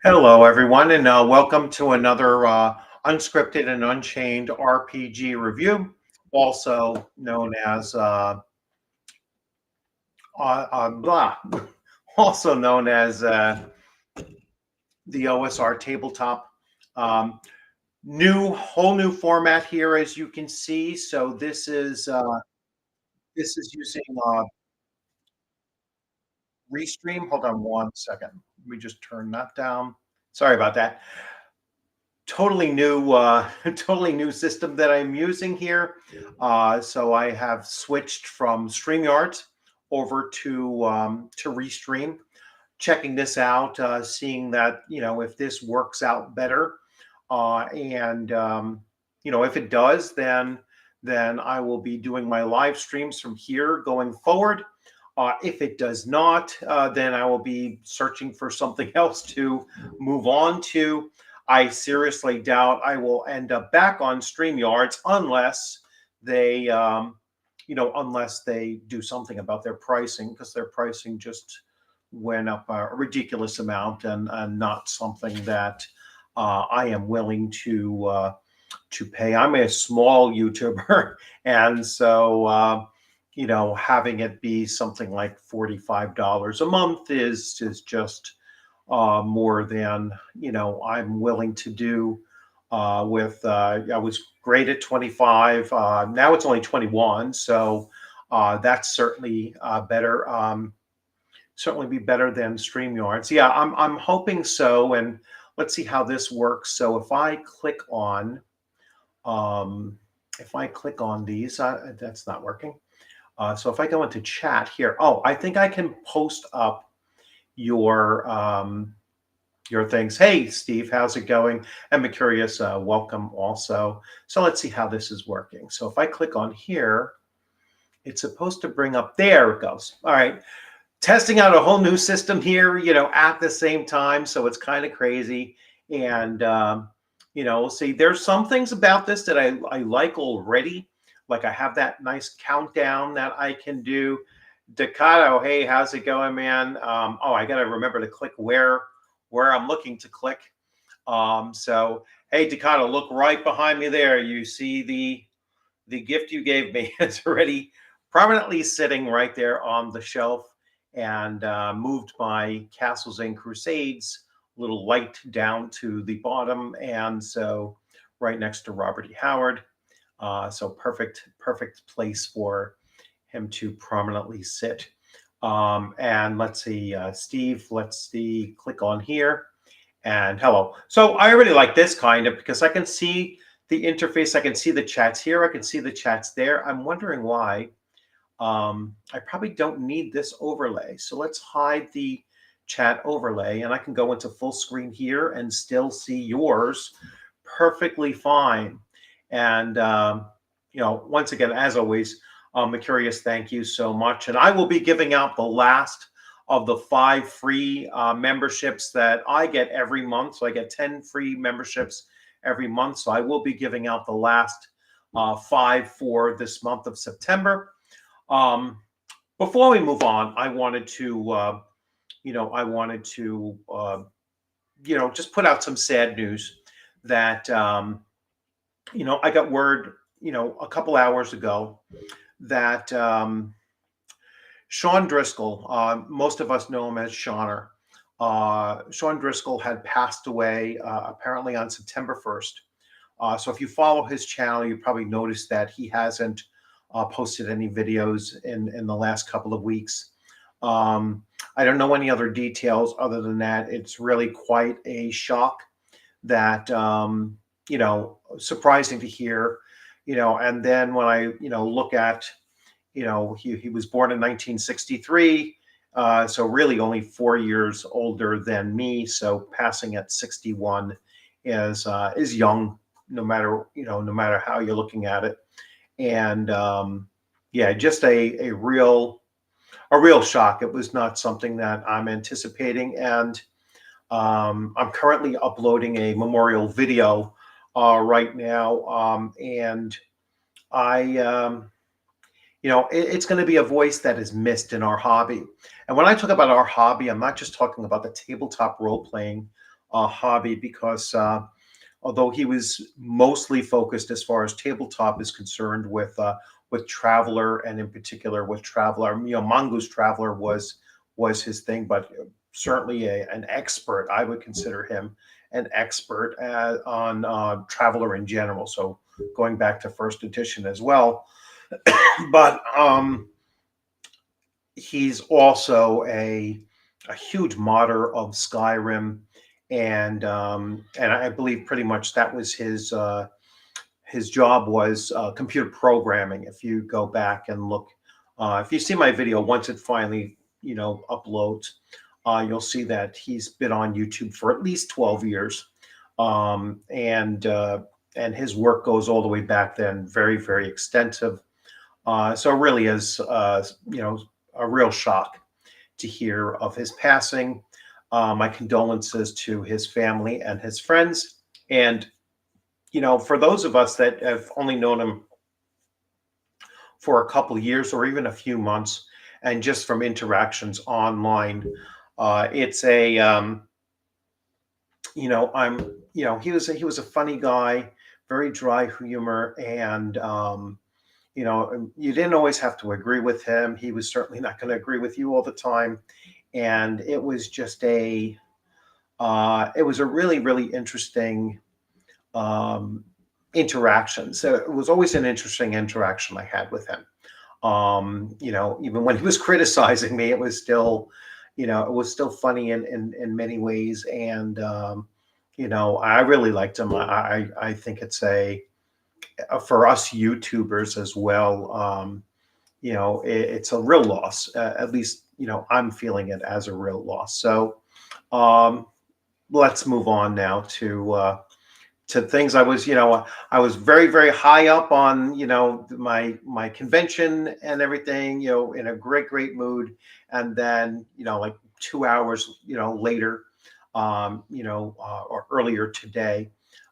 Hello, everyone, and welcome to another unscripted and unchained RPG review, also known as blah, also known as the OSR tabletop. Um, whole new format here, as you can see. So this is using Restream. Hold on one second. Let me just turn that down. Sorry about that. Totally new totally new system that I'm using here. So I have switched from StreamYard over to Restream, checking this out, seeing that, if this works out better, and if it does, then I will be doing my live streams from here going forward. If it does not, then I will be searching for something else to move on to. I seriously doubt I will end up back on StreamYards unless they, unless they do something about their pricing, because their pricing just went up a ridiculous amount, and not something that I am willing to pay. I'm a small YouTuber, and so having it be something like $45 a month is just more than I'm willing to do. I was great at 25. Now it's only 21, so that's certainly better. Certainly be better than StreamYards. Yeah, I'm hoping so, and let's see how this works. So if I click on these, that's not working. So if I go into chat here, I think I can post up your things. Hey, Steve, how's it going? And Mercurius, welcome also. So let's see how this is working. So if I click on here, it's supposed to bring up, there it goes. All right. Testing out a whole new system here, at the same time. So it's kind of crazy. And, see, there's some things about this that I like already. Like I have that nice countdown that I can do. Decado, hey, how's it going, man? I got to remember to click where I'm looking to click. So, hey, Decado, look right behind me there. You see the gift you gave me. It's already prominently sitting right there on the shelf, and moved my Castles and Crusades little light down to the bottom, and so right next to Robert E. Howard. So perfect place for him to prominently sit. And let's see, Steve, let's see, click on here, and hello. So I already like this kind of, because I can see the interface. I can see the chats here. I can see the chats there. I'm wondering why. I probably don't need this overlay. So let's hide the chat overlay, and I can go into full screen here and still see yours perfectly fine. And, once again, as always, Mercurius, thank you so much. And I will be giving out the last of the 5 free memberships that I get every month. So I get 10 free memberships every month. So I will be giving out the last 5 for this month of September. Before we move on, I wanted to, just put out some sad news that, I got word, a couple hours ago that Sean Driscoll, most of us know him as Shauner. Sean Driscoll had passed away apparently on September 1st. So if you follow his channel, you probably noticed that he hasn't posted any videos in the last couple of weeks. I don't know any other details other than that. It's really quite a shock that, surprising to hear. And then when I, look at, he was born in 1963. So really only 4 years older than me. So passing at 61 is young, no matter how you're looking at it. And yeah, just a real shock. It was not something that I'm anticipating. And I'm currently uploading a memorial video right now. And I, it's going to be a voice that is missed in our hobby. And when I talk about our hobby, I'm not just talking about the tabletop role playing hobby, because although he was mostly focused as far as tabletop is concerned with Traveler, and in particular with Traveler, Mongoose Traveler was his thing, but certainly an expert. I would consider him an expert on Traveler in general. So going back to first edition as well, but he's also a huge modder of Skyrim, and I believe pretty much that was his job was computer programming. If you go back and look, if you see my video, once it finally uploads, you'll see that he's been on YouTube for at least 12 years, and his work goes all the way back then, very, very extensive. So it really is a real shock to hear of his passing. My condolences to his family and his friends. And, for those of us that have only known him for a couple of years or even a few months, and just from interactions online, it's he was a funny guy, very dry humor, and, you didn't always have to agree with him. He was certainly not going to agree with you all the time. And it was just it was a really, really interesting interaction. So it was always an interesting interaction I had with him. Even when he was criticizing me, it was still, funny in many ways. And, I really liked him. I think it's for us YouTubers as well, it's a real loss. At least, I'm feeling it as a real loss. So let's move on now to things. I was very, very high up on, my convention and everything, in a great, great mood. And then, like 2 hours, later, or earlier today,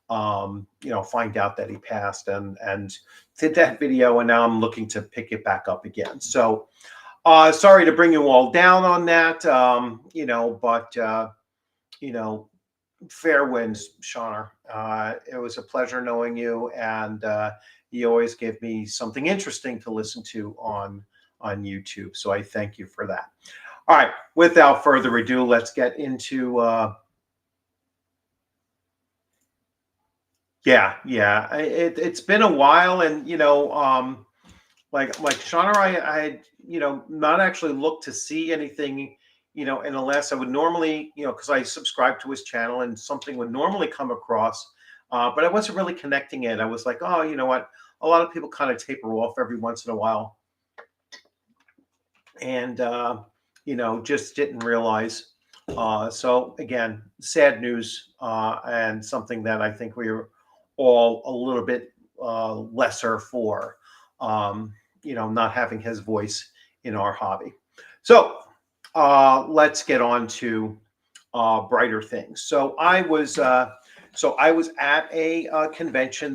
find out that he passed, and did that video, and now I'm looking to pick it back up again. So sorry to bring you all down on that, but fair winds, Shauna. It was a pleasure knowing you, and you always give me something interesting to listen to on YouTube. So I thank you for that. All right, without further ado, let's get into yeah. It's been a while, and like Shauna, I had not actually looked to see anything, unless I would normally, because I subscribe to his channel, and something would normally come across, but I wasn't really connecting it. I was like, oh, you know what? A lot of people kind of taper off every once in a while, and just didn't realize. So again, sad news, and something that I think we are all a little bit lesser for, not having his voice in our hobby. So let's get on to brighter things. So I was at a convention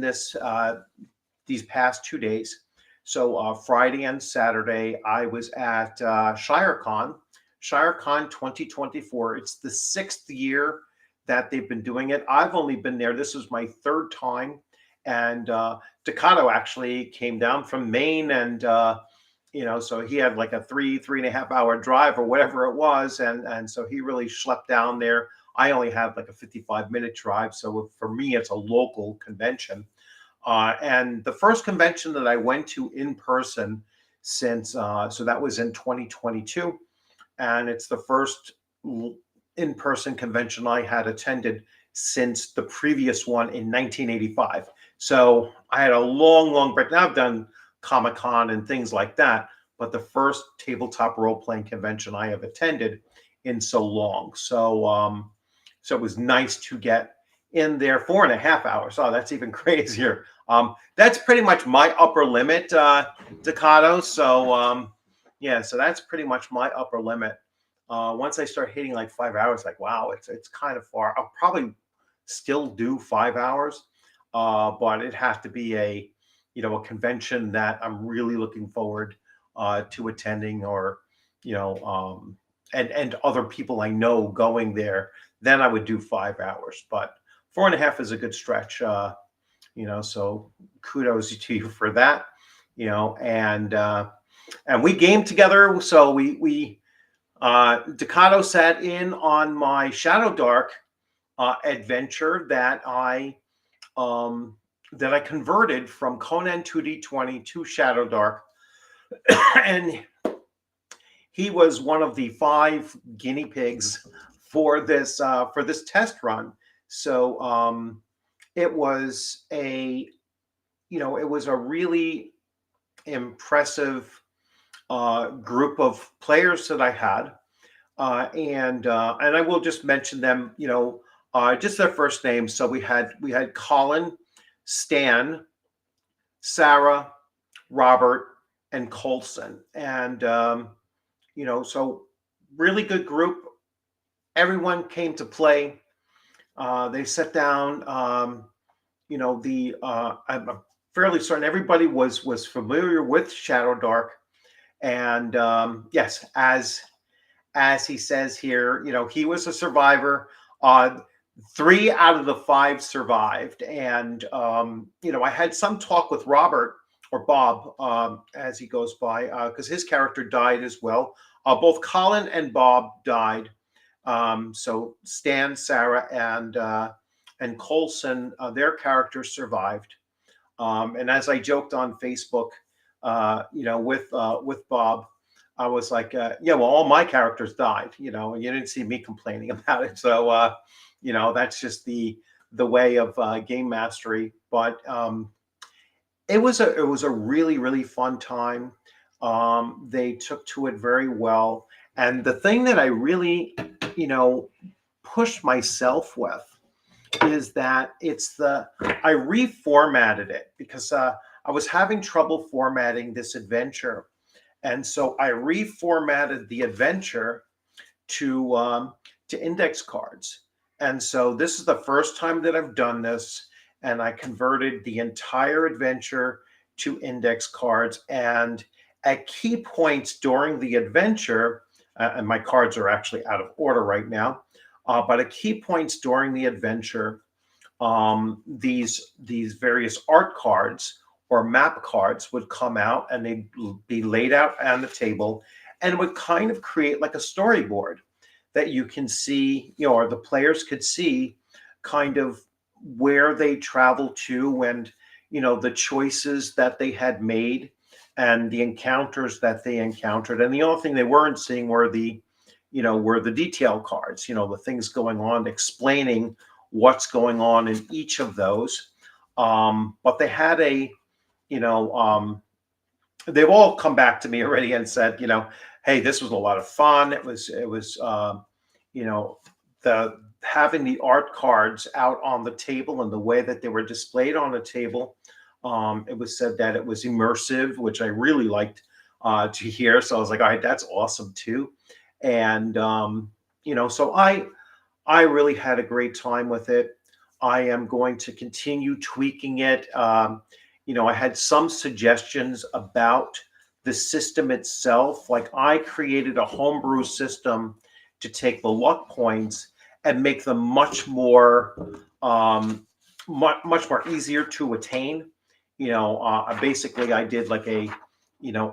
these past 2 days. So Friday and Saturday, I was at ShireCon 2024. It's the 6th year that they've been doing it. I've only been there. This is my 3rd time. And Ducato actually came down from Maine, and so he had like a 3.5 hour drive or whatever it was, and so he really schlepped down there. I only had like a 55-minute drive, so for me it's a local convention. And the first convention that I went to in person since, so that was in 2022, and it's the first in-person convention I had attended since the previous one in 1985. So I had a long break. Now I've done Comic-Con and things like that, but the first tabletop role-playing convention I have attended in so long. So it was nice to get in there 4.5 hours. Oh, that's even crazier. That's pretty much my upper limit, Ducato. So yeah, so that's pretty much my upper limit. Once I start hitting like 5 hours, like wow, it's kind of far. I'll probably still do 5 hours, but it has to be a a convention that I'm really looking forward to attending, or and other people I know going there. Then I would do 5 hours, but 4.5 is a good stretch. So kudos to you for that. And we game together. So we Ducato sat in on my Shadow Dark adventure that I converted from Conan 2D20 to Shadow Dark, and he was one of the 5 guinea pigs for this test run. So it was a really impressive group of players that I had, and I will just mention them, just their first names. So we had Colin, Stan, Sarah, Robert, and Colson, and so really good group. Everyone came to play. They sat down. I'm fairly certain everybody was familiar with Shadow Dark, and yes, as he says here, he was a survivor. 3 out of the 5 survived, and I had some talk with Robert, or Bob, as he goes by, because his character died as well. Both Colin and Bob died. So Stan, Sarah, and Colson, their characters survived. And as I joked on Facebook, with Bob, I was like, yeah, well, all my characters died, and you didn't see me complaining about it. So, that's just the way of game mastery. But it was a really fun time. They took to it very well, and the thing that I really, pushed myself with is that I reformatted it because I was having trouble formatting this adventure. And so I reformatted the adventure to index cards. And so this is the first time that I've done this, and I converted the entire adventure to index cards. And at key points during the adventure, and my cards are actually out of order right now, but at key points during the adventure, these various art cards or map cards would come out, and they'd be laid out on the table, and it would kind of create like a storyboard that you can see, or the players could see kind of where they traveled to, and the choices that they had made, and the encounters that they encountered. And the only thing they weren't seeing were the detail cards, the things going on, explaining what's going on in each of those. But they had they've all come back to me already and said, hey, this was a lot of fun. It was the having the art cards out on the table and the way that they were displayed on the table. It was said that it was immersive, which I really liked to hear. So I was like, all right, that's awesome too. And so I really had a great time with it. I am going to continue tweaking it. I had some suggestions about the system itself. Like, I created a homebrew system to take the luck points and make them much more easier to attain. Basically I did like a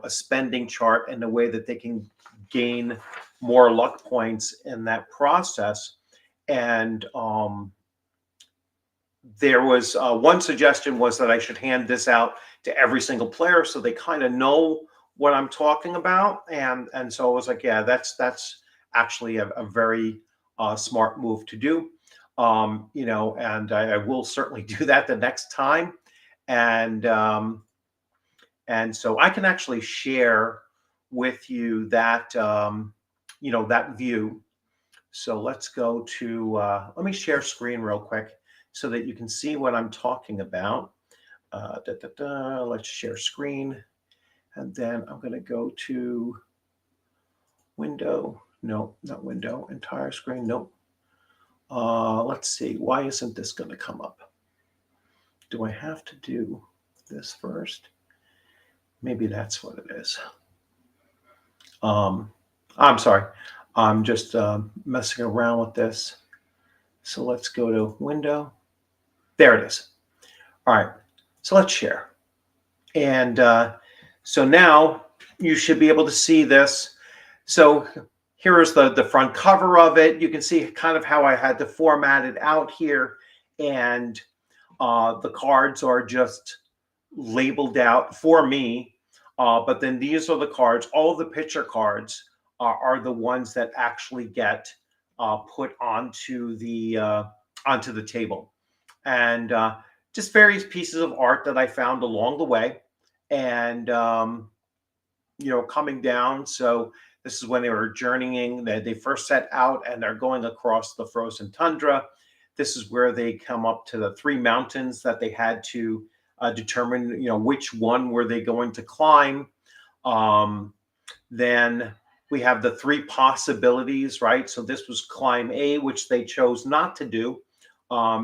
spending chart, and the way that they can gain more luck points in that process. And there was one suggestion was that I should hand this out to every single player so they kind of know what I'm talking about. And so I was like, yeah, that's actually a very smart move to do. And I will certainly do that the next time. and so I can actually share with you that that view. So let's go to let me share screen real quick so that you can see what I'm talking about. Let's share screen, and then I'm going to go to window. No, not window. Entire screen. Nope. Let's see. Why isn't this going to come up? Do I have to do this first? Maybe that's what it is. I'm sorry. I'm just messing around with this. So let's go to window. There it is. All right. So let's share. And so now you should be able to see this. So here is the front cover of it. You can see kind of how I had to format it out here. And the cards are just labeled out for me. But then these are the cards. All of the picture cards are the ones that actually get put onto the table. And just various pieces of art that I found along the way. And coming down. So this is when they were journeying. They first set out and they're going across the frozen tundra. This is where they come up to the 3 mountains that they had to determine, which one were they going to climb. Then we have the 3 possibilities, right? So this was climb A, which they chose not to do.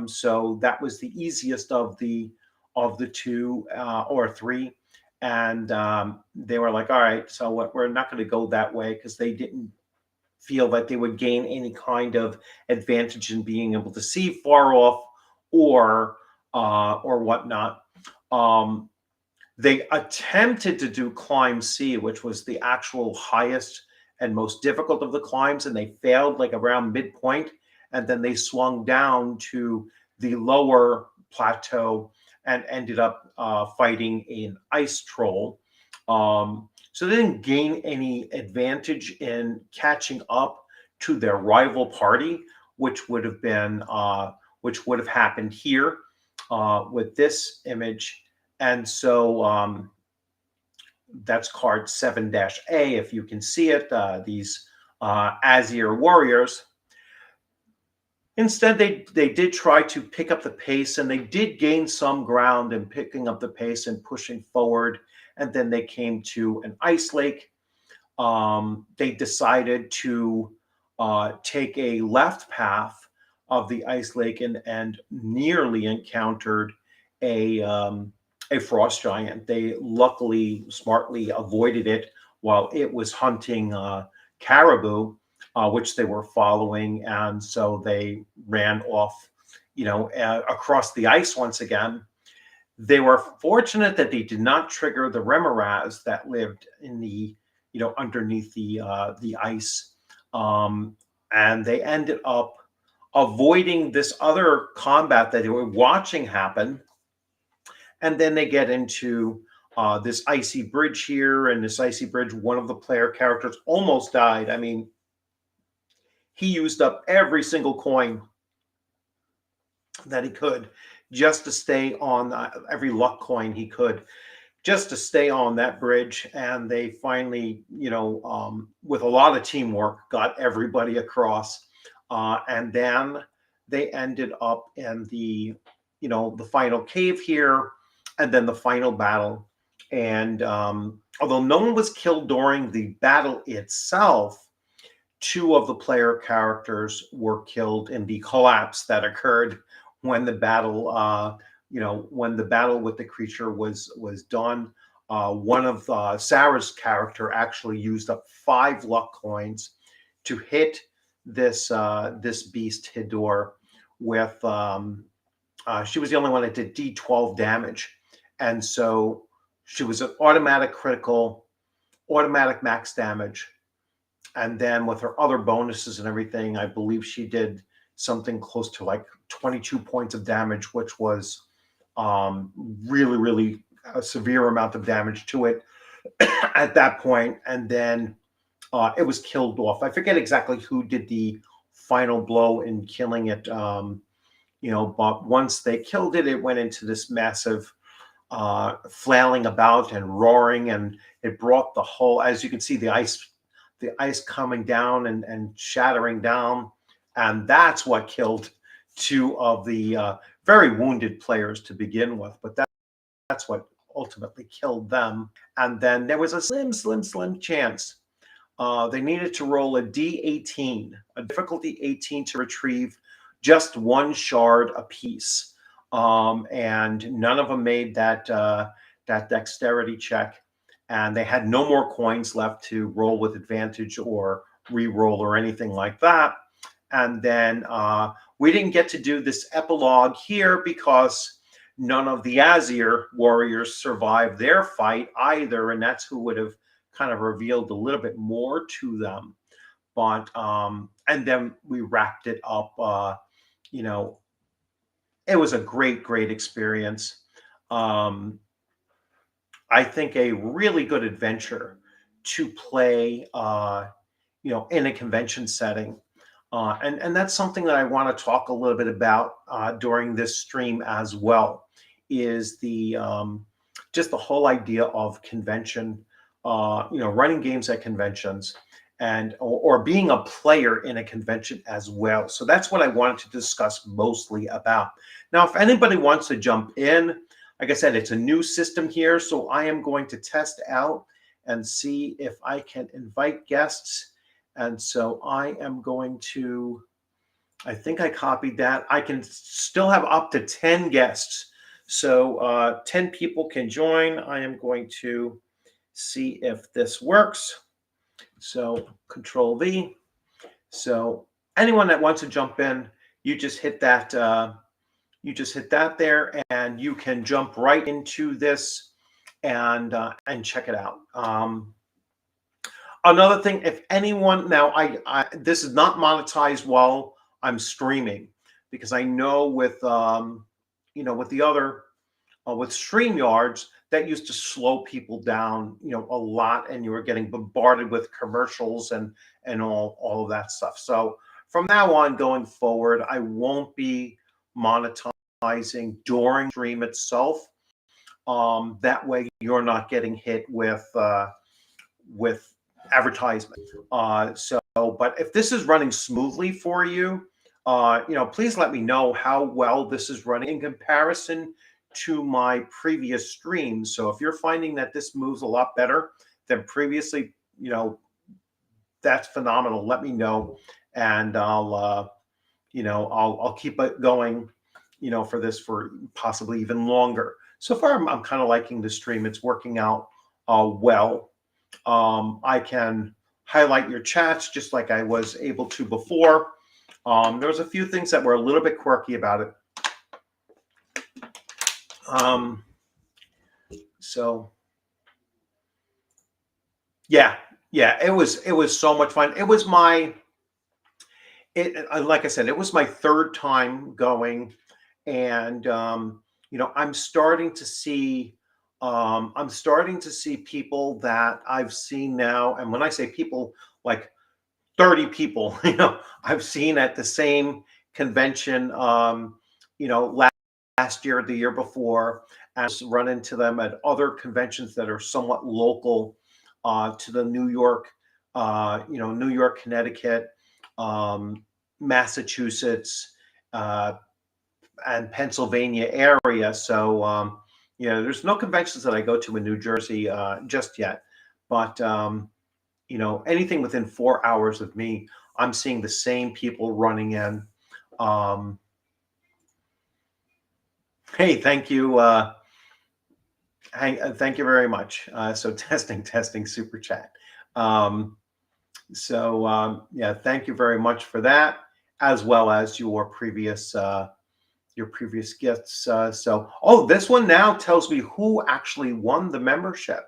So that was the easiest of the 2 or 3. And they were like, all right, so we're not going to go that way, because they didn't feel that they would gain any kind of advantage in being able to see far off or whatnot. They attempted to do climb C, which was the actual highest and most difficult of the climbs, and they failed like around midpoint. And then they swung down to the lower plateau and ended up fighting an ice troll. So they didn't gain any advantage in catching up to their rival party, which would have happened here with this image. And so that's card 7-A, if you can see it. These Azir warriors. Instead, they did try to pick up the pace, and they did gain some ground in picking up the pace and pushing forward. And then they came to an ice lake. They decided to take a left path of the ice lake and nearly encountered a frost giant. They luckily, smartly avoided it while it was hunting caribou, which they were following, and so they ran off, across the ice once again. They were fortunate that they did not trigger the remoras that lived in the, underneath the ice, and they ended up avoiding this other combat that they were watching happen. And then they get into this icy bridge here, and this icy bridge, one of the player characters almost died. I mean, he used up every single coin that he could just to stay on, every luck coin he could, just to stay on that bridge. And they finally, with a lot of teamwork, got everybody across. And then they ended up in the final cave here, and then the final battle. And although no one was killed during the battle itself, 2 of the player characters were killed in the collapse that occurred when the battle, when the battle with the creature was done. One of Sarah's character actually used up 5 luck coins to hit this beast Hidor with. She was the only one that did D12 damage, and so she was an automatic critical, automatic max damage. And then with her other bonuses and everything, I believe she did something close to like 22 points of damage, which was really, really a severe amount of damage to it at that point. And then it was killed off. I forget exactly who did the final blow in killing it, but once they killed it, it went into this massive flailing about and roaring, and it brought the whole, as you can see, the ice coming down and shattering down, and that's what killed two of the very wounded players to begin with. But that's what ultimately killed them. And then there was a slim chance. They needed to roll a D18, a difficulty 18, to retrieve just one shard apiece. And none of them made that dexterity check, and they had no more coins left to roll with advantage or re-roll or anything like that. And then we didn't get to do this epilogue here because none of the Azir warriors survived their fight either, and that's who would have kind of revealed a little bit more to them. But and then we wrapped it up. It was a great experience. I think a really good adventure to play, in a convention setting. And that's something that I want to talk a little bit about during this stream as well, is the just the whole idea of convention, running games at conventions, and or being a player in a convention as well. So that's what I wanted to discuss mostly about. Now, if anybody wants to jump in, like I said, it's a new system here, so I am going to test out and see if I can invite guests. And so I am going to, I think I copied that. I can still have up to 10 guests. So 10 people can join. I am going to see if this works. So Control V. So anyone that wants to jump in, you just hit that. You just hit that there, and you can jump right into this and check it out. Another thing, if anyone now, this is not monetized while I'm streaming, because I know with with the other with StreamYards, that used to slow people down a lot, and you were getting bombarded with commercials and all of that stuff. So from now on going forward, I won't be monetizing during stream itself. That way you're not getting hit with advertisement. But if this is running smoothly for you, please let me know how well this is running in comparison to my previous streams. So if you're finding that this moves a lot better than previously, that's phenomenal. Let me know, and I'll keep it going, for this for possibly even longer. So far, I'm kind of liking the stream. It's working out well. I can highlight your chats just like I was able to before. There was a few things that were a little bit quirky about it. So yeah, it was so much fun. It was like I said, it was my third time going, and I'm starting to see people that I've seen now. And when I say people, like 30 people, I've seen at the same convention, last year, the year before, and run into them at other conventions that are somewhat local to the New York, New York, Connecticut, Massachusetts, and Pennsylvania area. So, there's no conventions that I go to in New Jersey just yet, but anything within 4 hours of me, I'm seeing the same people running in. Hey, thank you. Thank you very much. So testing super chat. Yeah, thank you very much for that, as well as your previous gifts. This one now tells me who actually won the membership.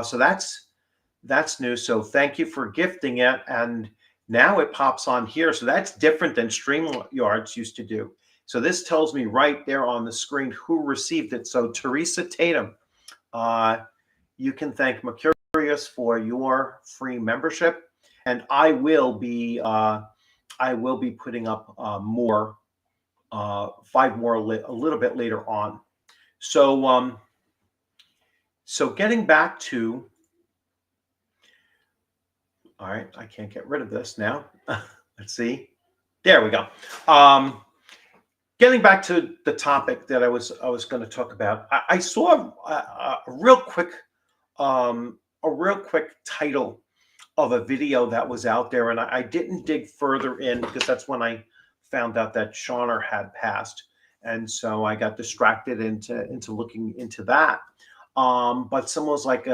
So that's new. So thank you for gifting it, and now it pops on here. So that's different than StreamYards used to do. So this tells me right there on the screen who received it. So Teresa Tatum, you can thank Mercurius for your free membership, and I will be putting up more, 5 more a little bit later on. So So getting back to, all right, I can't get rid of this now. Let's see. There we go. Um, Getting back to the topic that I was going to talk about, I saw a real quick title of a video that was out there, and I didn't dig further in because that's when I found out that Shauner had passed, and so I got distracted into looking into that. But someone was like,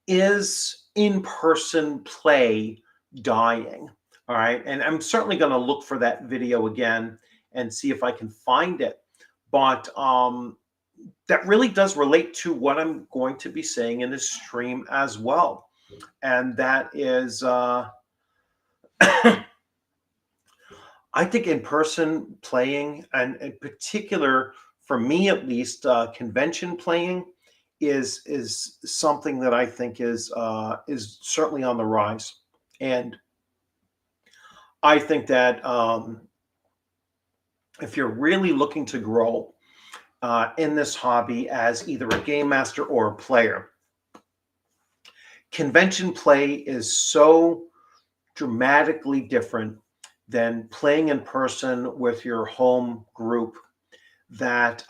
"Is in-person play dying?" All right, and I'm certainly going to look for that video again and see if I can find it. But that really does relate to what I'm going to be saying in this stream as well, and that is, I think in-person playing, and in particular for me at least, convention playing is something that I think is certainly on the rise, and I think that if you're really looking to grow in this hobby as either a game master or a player, convention play is so dramatically different than playing in person with your home group that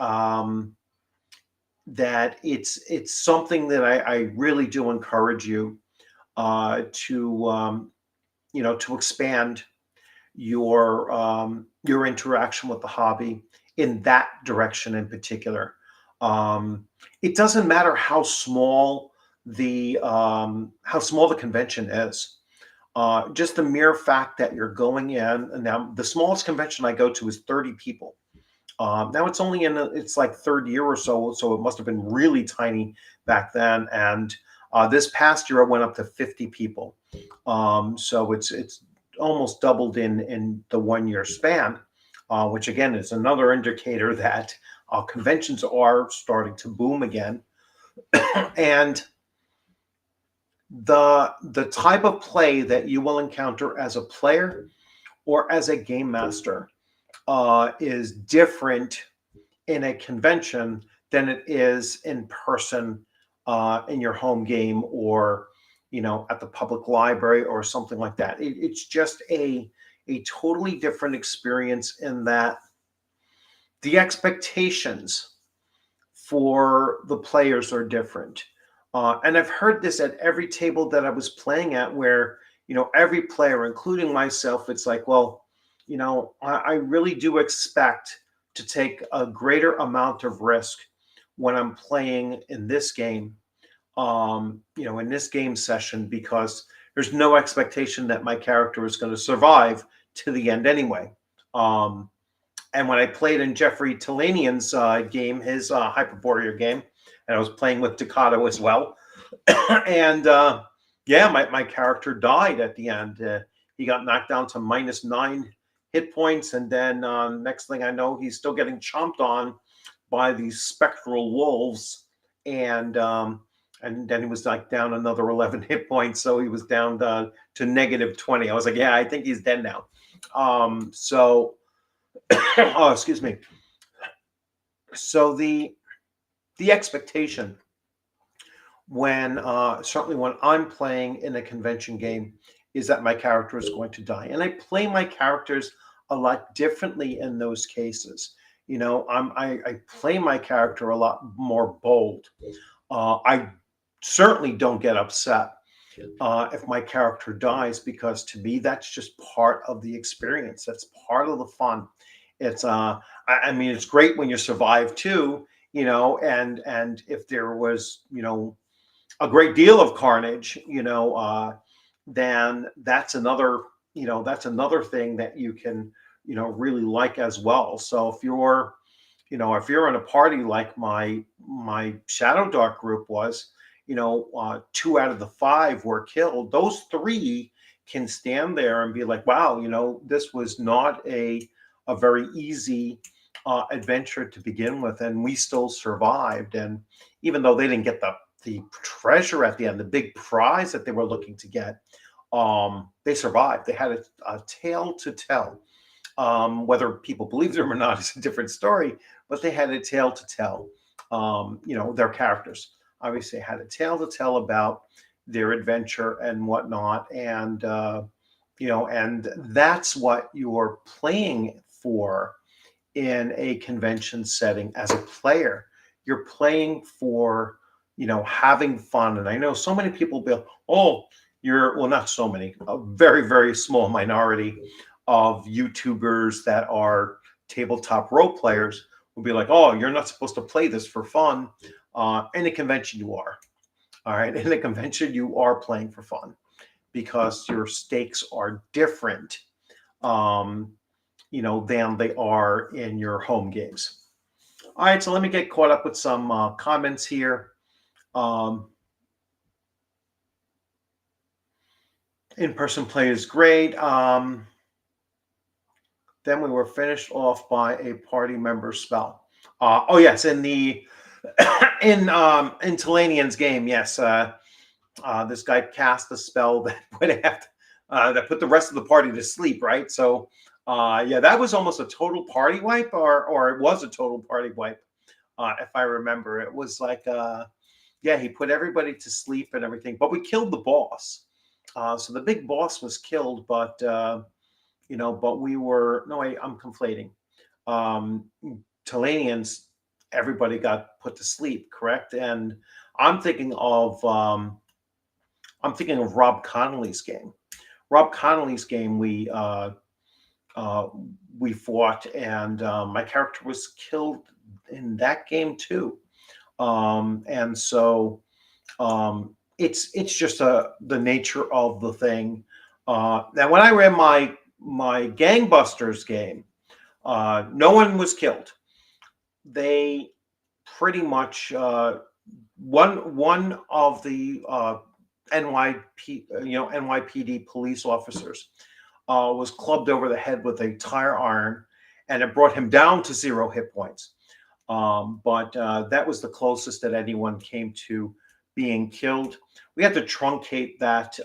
that it's something that I really do encourage you to to expand your interaction with the hobby in that direction in particular. It doesn't matter how small the convention is. Just the mere fact that you're going in, and now the smallest convention I go to is 30 people. Now it's like third year or so, so it must have been really tiny back then. And this past year, I went up to 50 people. So it's almost doubled in the 1 year span, which again is another indicator that conventions are starting to boom again. And the type of play that you will encounter as a player or as a game master is different in a convention than it is in person in your home game, or at the public library or something like that. It's just a totally different experience in that the expectations for the players are different. And I've heard this at every table that I was playing at, where every player, including myself, it's like, well, I really do expect to take a greater amount of risk when I'm playing in this game, in this game session, because there's no expectation that my character is going to survive to the end anyway. And when I played in Jeffrey Talanian's game, his Hyperborea game, and I was playing with Ducato as well, and yeah, my character died at the end. He got knocked down to -9 hit points, and then next thing I know, he's still getting chomped on by these spectral wolves, and then he was like down another 11 hit points, so he was down to -20. I was like, yeah, I think he's dead now. So, oh, excuse me. So the expectation when certainly when I'm playing in a convention game is that my character is going to die, and I play my characters a lot differently in those cases. I play my character a lot more bold. I certainly don't get upset if my character dies, because to me that's just part of the experience. That's part of the fun. It's I mean, it's great when you survive too, and if there was a great deal of carnage, then that's another thing that you can really like as well. So if you're in a party like my Shadow Dark group was, 2 out of the 5 were killed. Those 3 can stand there and be like, wow, this was not a very easy adventure to begin with, and we still survived. And even though they didn't get the treasure at the end, the big prize that they were looking to get, they survived. They had a tale to tell. Whether people believe them or not is a different story, but they had a tale to tell. Their characters. obviously had a tale to tell about their adventure and whatnot. And, and that's what you're playing for in a convention setting as a player. You're playing for, having fun. And I know so many people be, oh, well, not so many, a very, very small minority of YouTubers that are tabletop role players will be like, oh, you're not supposed to play this for fun. In a convention, you are. All right. In a convention, you are playing for fun because your stakes are different, than they are in your home games. All right. So let me get caught up with some comments here. In-person play is great. Then we were finished off by a party member spell. Oh yes, in the in Talanian's game, yes, this guy cast a spell that that put the rest of the party to sleep, right? So yeah, that was almost a total party wipe, or it was a total party wipe, if I remember. It was like yeah, he put everybody to sleep and everything, but we killed the boss. So the big boss was killed, but but we were I'm conflating. Talanians, everybody got put to sleep, correct? And I'm thinking of Rob Connolly's game. Rob Connolly's game, we fought, and my character was killed in that game too. And so it's just the nature of the thing. Now, when I ran my Gangbusters game, no one was killed. They pretty much one of the NYPD police officers was clubbed over the head with a tire iron, and it brought him down to 0 hit points. But that was the closest that anyone came to being killed. We had to truncate that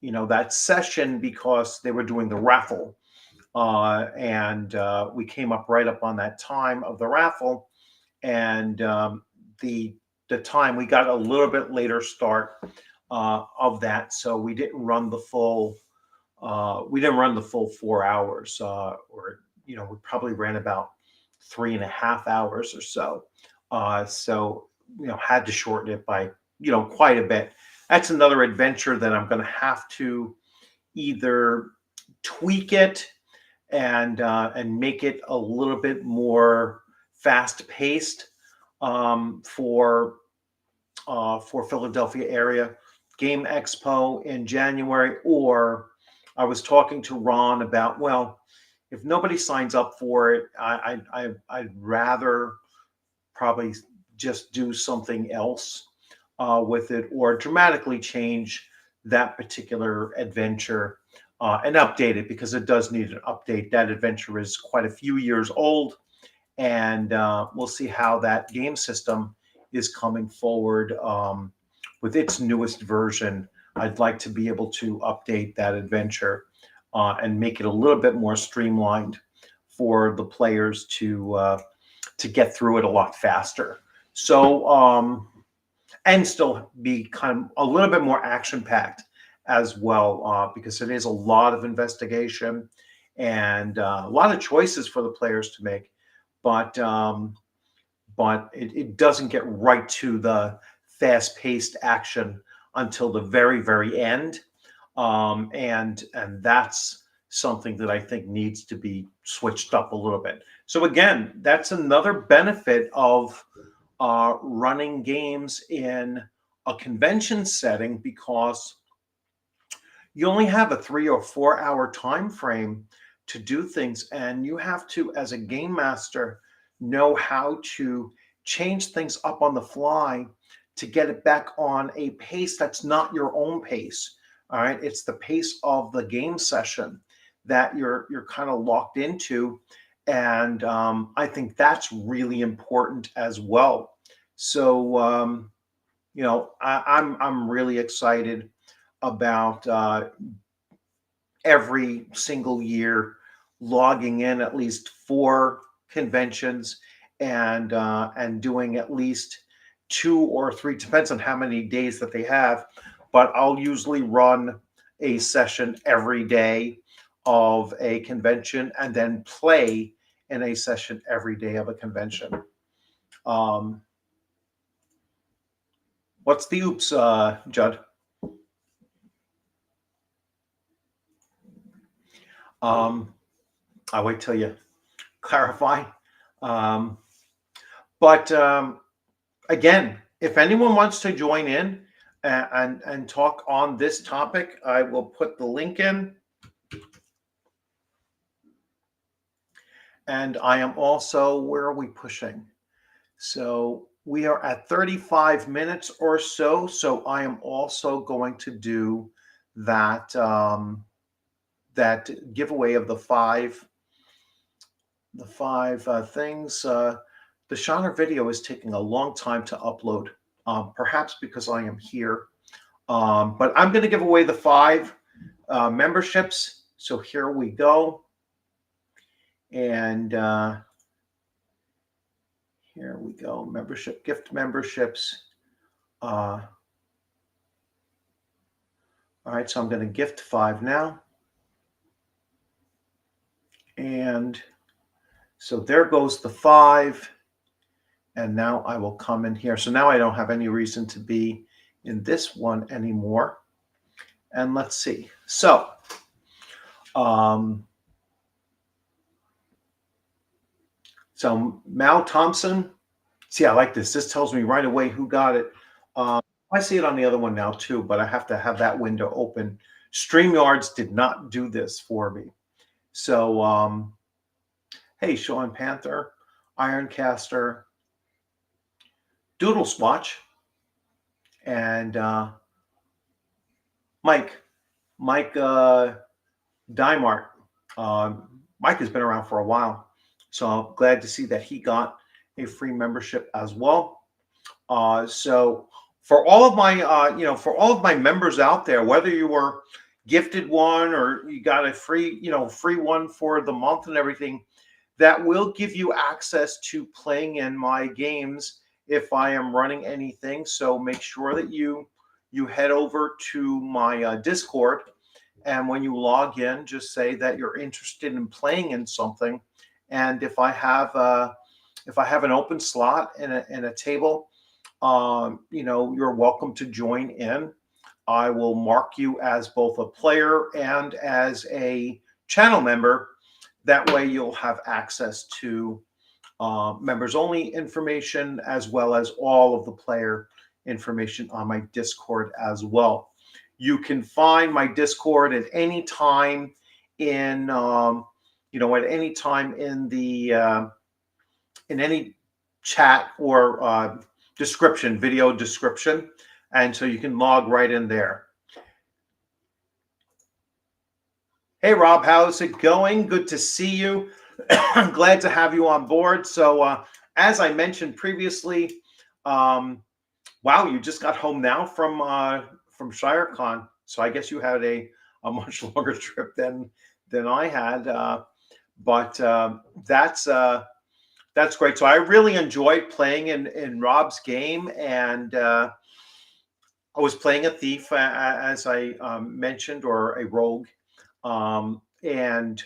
that session because they were doing the raffle, and we came up right up on that time of the raffle, and the time we got a little bit later start of that, so we didn't run the full 4 hours, or we probably ran about 3.5 hours or so. So had to shorten it by quite a bit. That's another adventure that I'm going to have to either tweak it and make it a little bit more fast paced for Philadelphia area Game Expo in January, or I was talking to Ron about, well, if nobody signs up for it, I'd rather probably just do something else with it, or dramatically change that particular adventure and update it, because it does need an update. That adventure is quite a few years old, and we'll see how that game system is coming forward with its newest version. I'd like to be able to update that adventure and make it a little bit more streamlined for the players to get through it a lot faster. So and still be kind of a little bit more action-packed as well, because it is a lot of investigation and a lot of choices for the players to make. But it doesn't get right to the fast-paced action until the very, very end. And that's something that I think needs to be switched up a little bit. So again, that's another benefit of running games in a convention setting, because you only have a 3 or 4 hour time frame to do things, and you have to, as a game master, know how to change things up on the fly to get it back on a pace that's not your own pace. All right, it's the pace of the game session that you're kind of locked into, and I think that's really important as well. So I'm really excited about every single year logging in at least 4 conventions and doing at least 2 or 3, depends on how many days that they have, but I'll usually run a session every day of a convention and then play in a session every day of a convention. What's the oops, Judd? I'll wait till you clarify. But again, if anyone wants to join in and talk on this topic, I will put the link in. And I am also, where are we pushing? So we are at 35 minutes or so. So I am also going to do that that giveaway of the five things. The Shiner video is taking a long time to upload, perhaps because I am here. But I'm going to give away the 5 memberships. So here we go. And here we go. Membership, gift memberships. All right, so I'm going to gift 5 now. And so there goes the 5. And now I will come in here. So now I don't have any reason to be in this one anymore. And let's see. So, so Mal Thompson. See, I like this. This tells me right away who got it. I see it on the other one now too, but I have to have that window open. StreamYards did not do this for me. So, hey, Sean Panther, Ironcaster, Doodle Swatch, and Mike Dymart. Mike has been around for a while, so I'm glad to see that he got a free membership as well. So for all of my for all of my members out there, whether you were gifted one or you got a free one for the month and everything, that will give you access to playing in my games if I am running anything. So make sure that you head over to my Discord, and when you log in, just say that you're interested in playing in something. And if I have an open slot in a table, you're welcome to join in. I will mark you as both a player and as a channel member. That way you'll have access to members only information, as well as all of the player information on my Discord as well. You can find my Discord at any time in at any time in the in any chat or description, video description, and so you can log right in there. Hey Rob, how's it going? Good to see you. I'm glad to have you on board. So as I mentioned previously, wow, you just got home now from ShireCon. So I guess you had a much longer trip than I had. But that's great. So I really enjoyed playing in Rob's game, and I was playing a thief, as I mentioned, or a rogue, and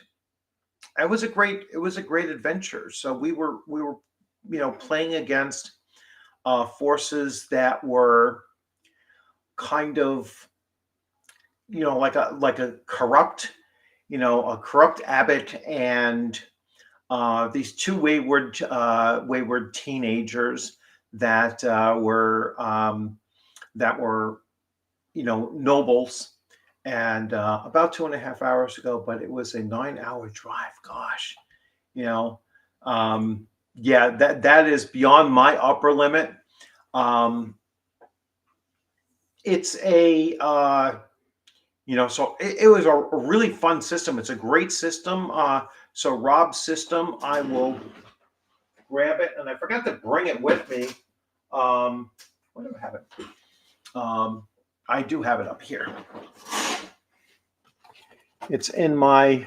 it was a great adventure. So we were playing against forces that were kind of like a corrupt abbot and these 2 wayward teenagers that were nobles. And about 2.5 hours ago, but it was a 9-hour drive. Gosh, yeah, that is beyond my upper limit. It's a so it was a really fun system. It's a great system. So Rob's system, I will grab it, and I forgot to bring it with me. Where do I have it? I do have it up here. It's in my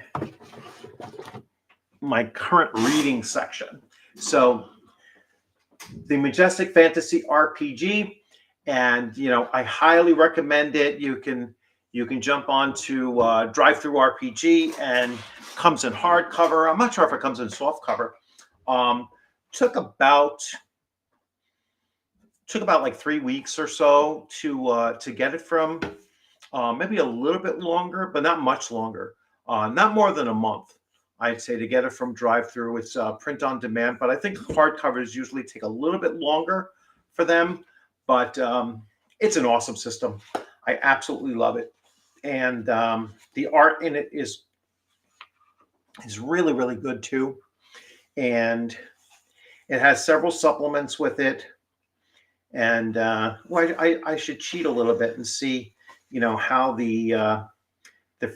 current reading section. So the Majestic Fantasy RPG, and I highly recommend it. You can jump on to Drive-Through RPG, and comes in hardcover. I'm not sure if it comes in softcover. Took about like 3 weeks or so to get it from. Maybe a little bit longer, but not much longer. Not more than a month, I'd say, to get it from Drive-Through. It's print on demand, but I think hardcovers usually take a little bit longer for them. But it's an awesome system. I absolutely love it, and the art in it is really, really good too. And it has several supplements with it. And well, I should cheat a little bit and see, how the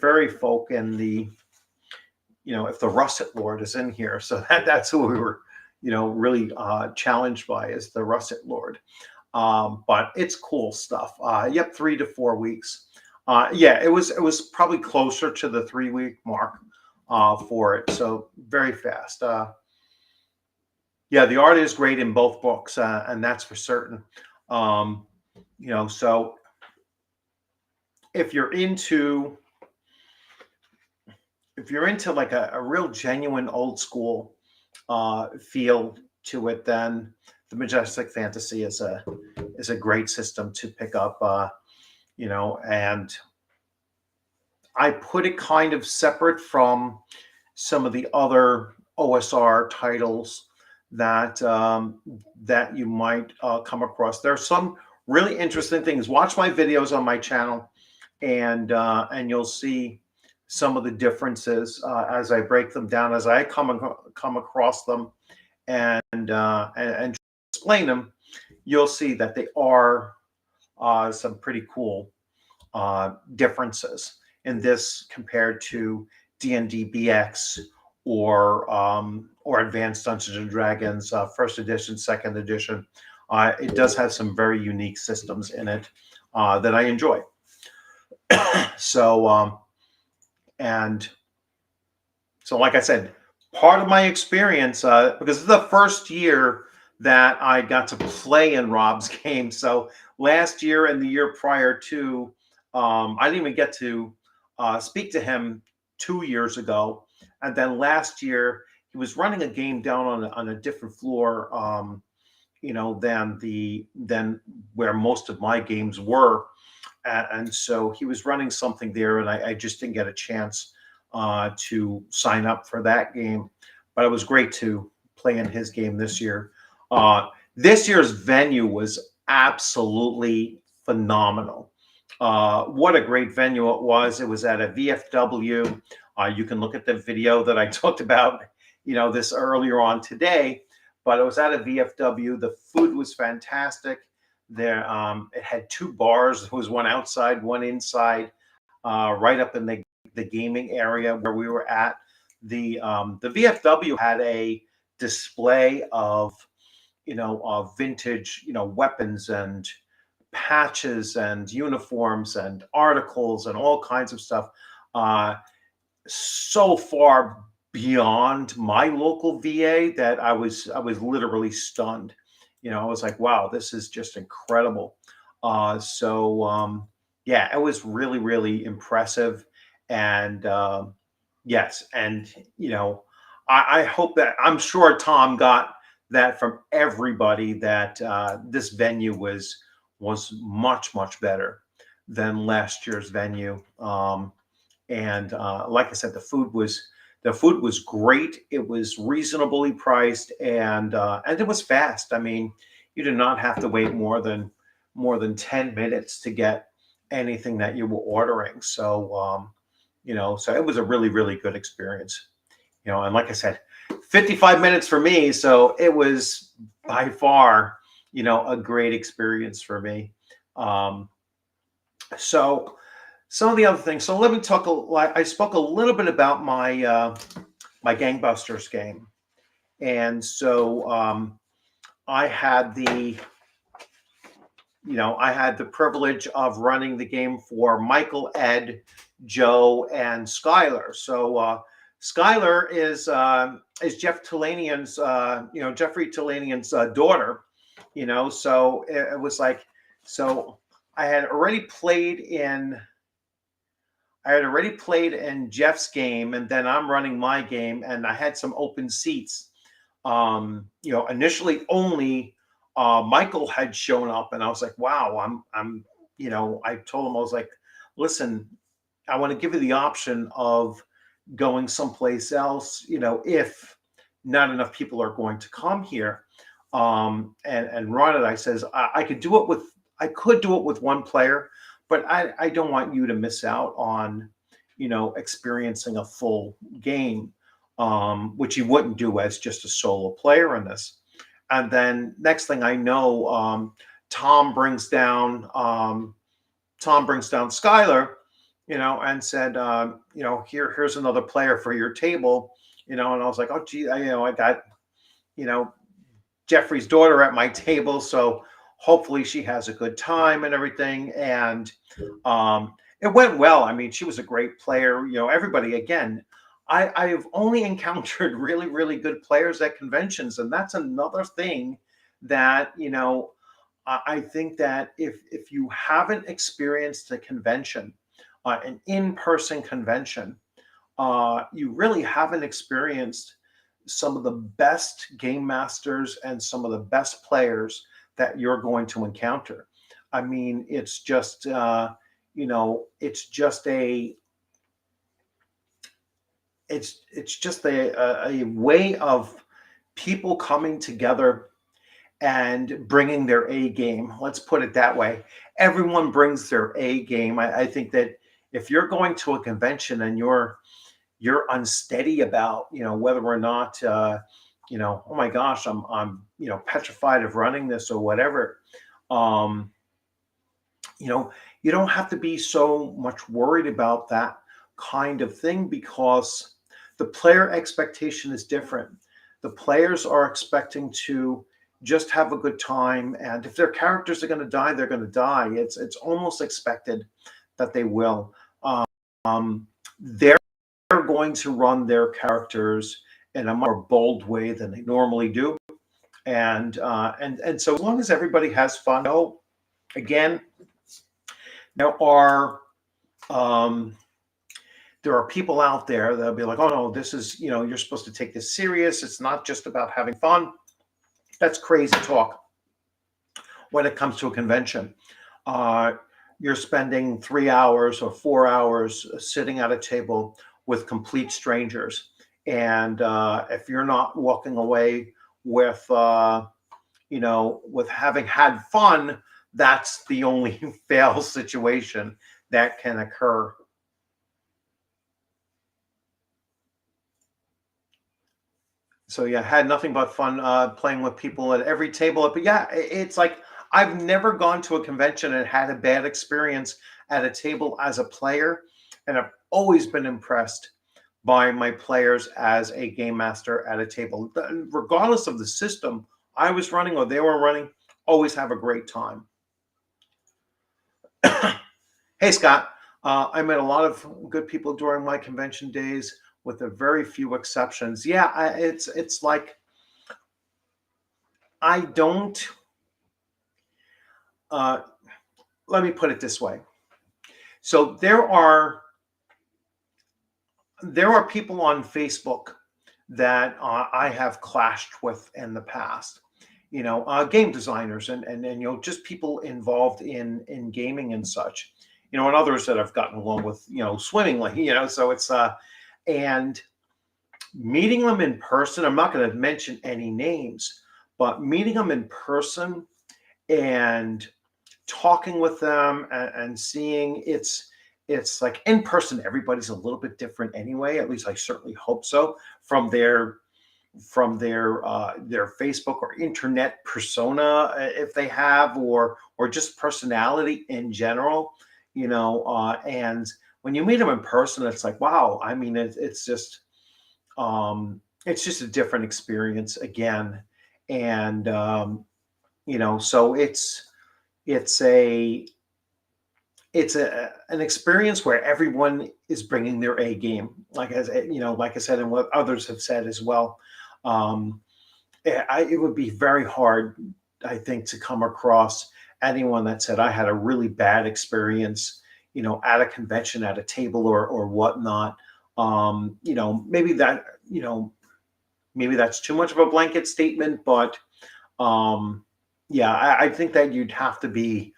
fairy folk and the, if the Russet Lord is in here. So that's who we were, really challenged by, is the Russet Lord. But it's cool stuff. Yep, 3 to 4 weeks. Yeah, it was probably closer to the 3-week mark for it. So very fast. Yeah, the art is great in both books, and that's for certain. So if you're into like a real genuine old school feel to it, then the Majestic Fantasy is a great system to pick up. And I put it kind of separate from some of the other OSR titles that you might come across. There are some really interesting things. Watch my videos on my channel, and you'll see some of the differences as I break them down, as I come across them, and explain them. You'll see that they are some pretty cool differences in this compared to D&D BX or Advanced Dungeons and Dragons first edition, second edition. It does have some very unique systems in it that I enjoy. So like I said, part of my experience, because this is the first year that I got to play in Rob's game. So last year and the year prior to, I didn't even get to speak to him 2 years ago. And then last year, he was running a game down on a different floor, than where most of my games were. And so he was running something there, and I just didn't get a chance to sign up for that game. But it was great to play in his game this year. This year's venue was absolutely phenomenal. What a great venue it was. It was at a VFW. You can look at the video that I talked about, this earlier on today. But it was at a VFW. The food was fantastic. There, it had 2 bars. There was one outside, one inside, right up in the gaming area where we were at. The VFW had a display of vintage weapons and patches and uniforms and articles and all kinds of stuff. So far beyond my local VA that I was literally stunned. I was like, wow, this is just incredible. Yeah, it was really, really impressive. And yes, and I hope that, I'm sure Tom got that from everybody, that this venue was much, much better than last year's venue. And like I said, the food was great. It was reasonably priced, and it was fast. I mean, you did not have to wait more than 10 minutes to get anything that you were ordering. So so it was a really, really good experience. And like I said, 55 minutes for me, so it was by far a great experience for me. So some of the other things. So let me talk. I spoke a little bit about my my Gangbusters game, and so I had the privilege of running the game for Michael, Ed, Joe, and Skylar. So Skylar is Jeff Talanian's Jeffrey Talanian's daughter, so it was like, so I had already played in Jeff's game, and then I'm running my game, and I had some open seats. Initially only Michael had shown up, and I was like, wow, I told him, I was like, listen, I want to give you the option of going someplace else, if not enough people are going to come here, and run it. I says, I could do it with one player, but I don't want you to miss out on, experiencing a full game, which you wouldn't do as just a solo player in this. And then next thing I know, Tom brings down Skylar, and said, here's another player for your table, and I was like, oh, gee, I got, Jeffrey's daughter at my table, so hopefully she has a good time and everything. And it went well. I mean, she was a great player. Everybody, again, I have only encountered really, really good players at conventions, and that's another thing that, I think that if you haven't experienced a convention, an in-person convention, you really haven't experienced some of the best game masters and some of the best players that you're going to encounter. I mean, it's just it's just a way of people coming together and bringing their A game. Let's put it that way. Everyone brings their A game. I think that if you're going to a convention and you're unsteady about, whether or not, oh my gosh, I'm petrified of running this or whatever, you don't have to be so much worried about that kind of thing, because the player expectation is different. The players are expecting to just have a good time, and if their characters are going to die, they're going to die. It's almost expected that they will. They're going to run their characters in a more bold way than they normally do, and so as long as everybody has fun. Again, there are people out there that'll be like, oh no, this is, you're supposed to take this serious. It's not just about having fun. That's crazy talk. When it comes to a convention, you're spending 3 hours or 4 hours sitting at a table with complete strangers, and if you're not walking away with with having had fun, that's the only fail situation that can occur. So yeah, had nothing but fun playing with people at every table. But yeah, it's like I've never gone to a convention and had a bad experience at a table as a player, and I've always been impressed by my players as a game master at a table, regardless of the system I was running or they were running. Always have a great time. Hey Scott, I met a lot of good people during my convention days, with a very few exceptions. Yeah, it's like I don't. Let me put it this way. So there are people on Facebook that I have clashed with in the past. Game designers and just people involved in gaming and such. And others that I've gotten along with, swimmingly. So it's and meeting them in person. I'm not going to mention any names, but meeting them in person and talking with them and seeing it's like in person, everybody's a little bit different anyway. At least I certainly hope so, from their Facebook or internet persona, if they have, or just personality in general, and when you meet them in person, it's like, wow. I mean, it's just a different experience again. And so it's it's an experience where everyone is bringing their A game, like as like I said, and what others have said as well. Um, it would be very hard, I think, to come across anyone that said I had a really bad experience, at a convention, at a table or whatnot. Maybe that, maybe that's too much of a blanket statement, but yeah, I think that you'd have to be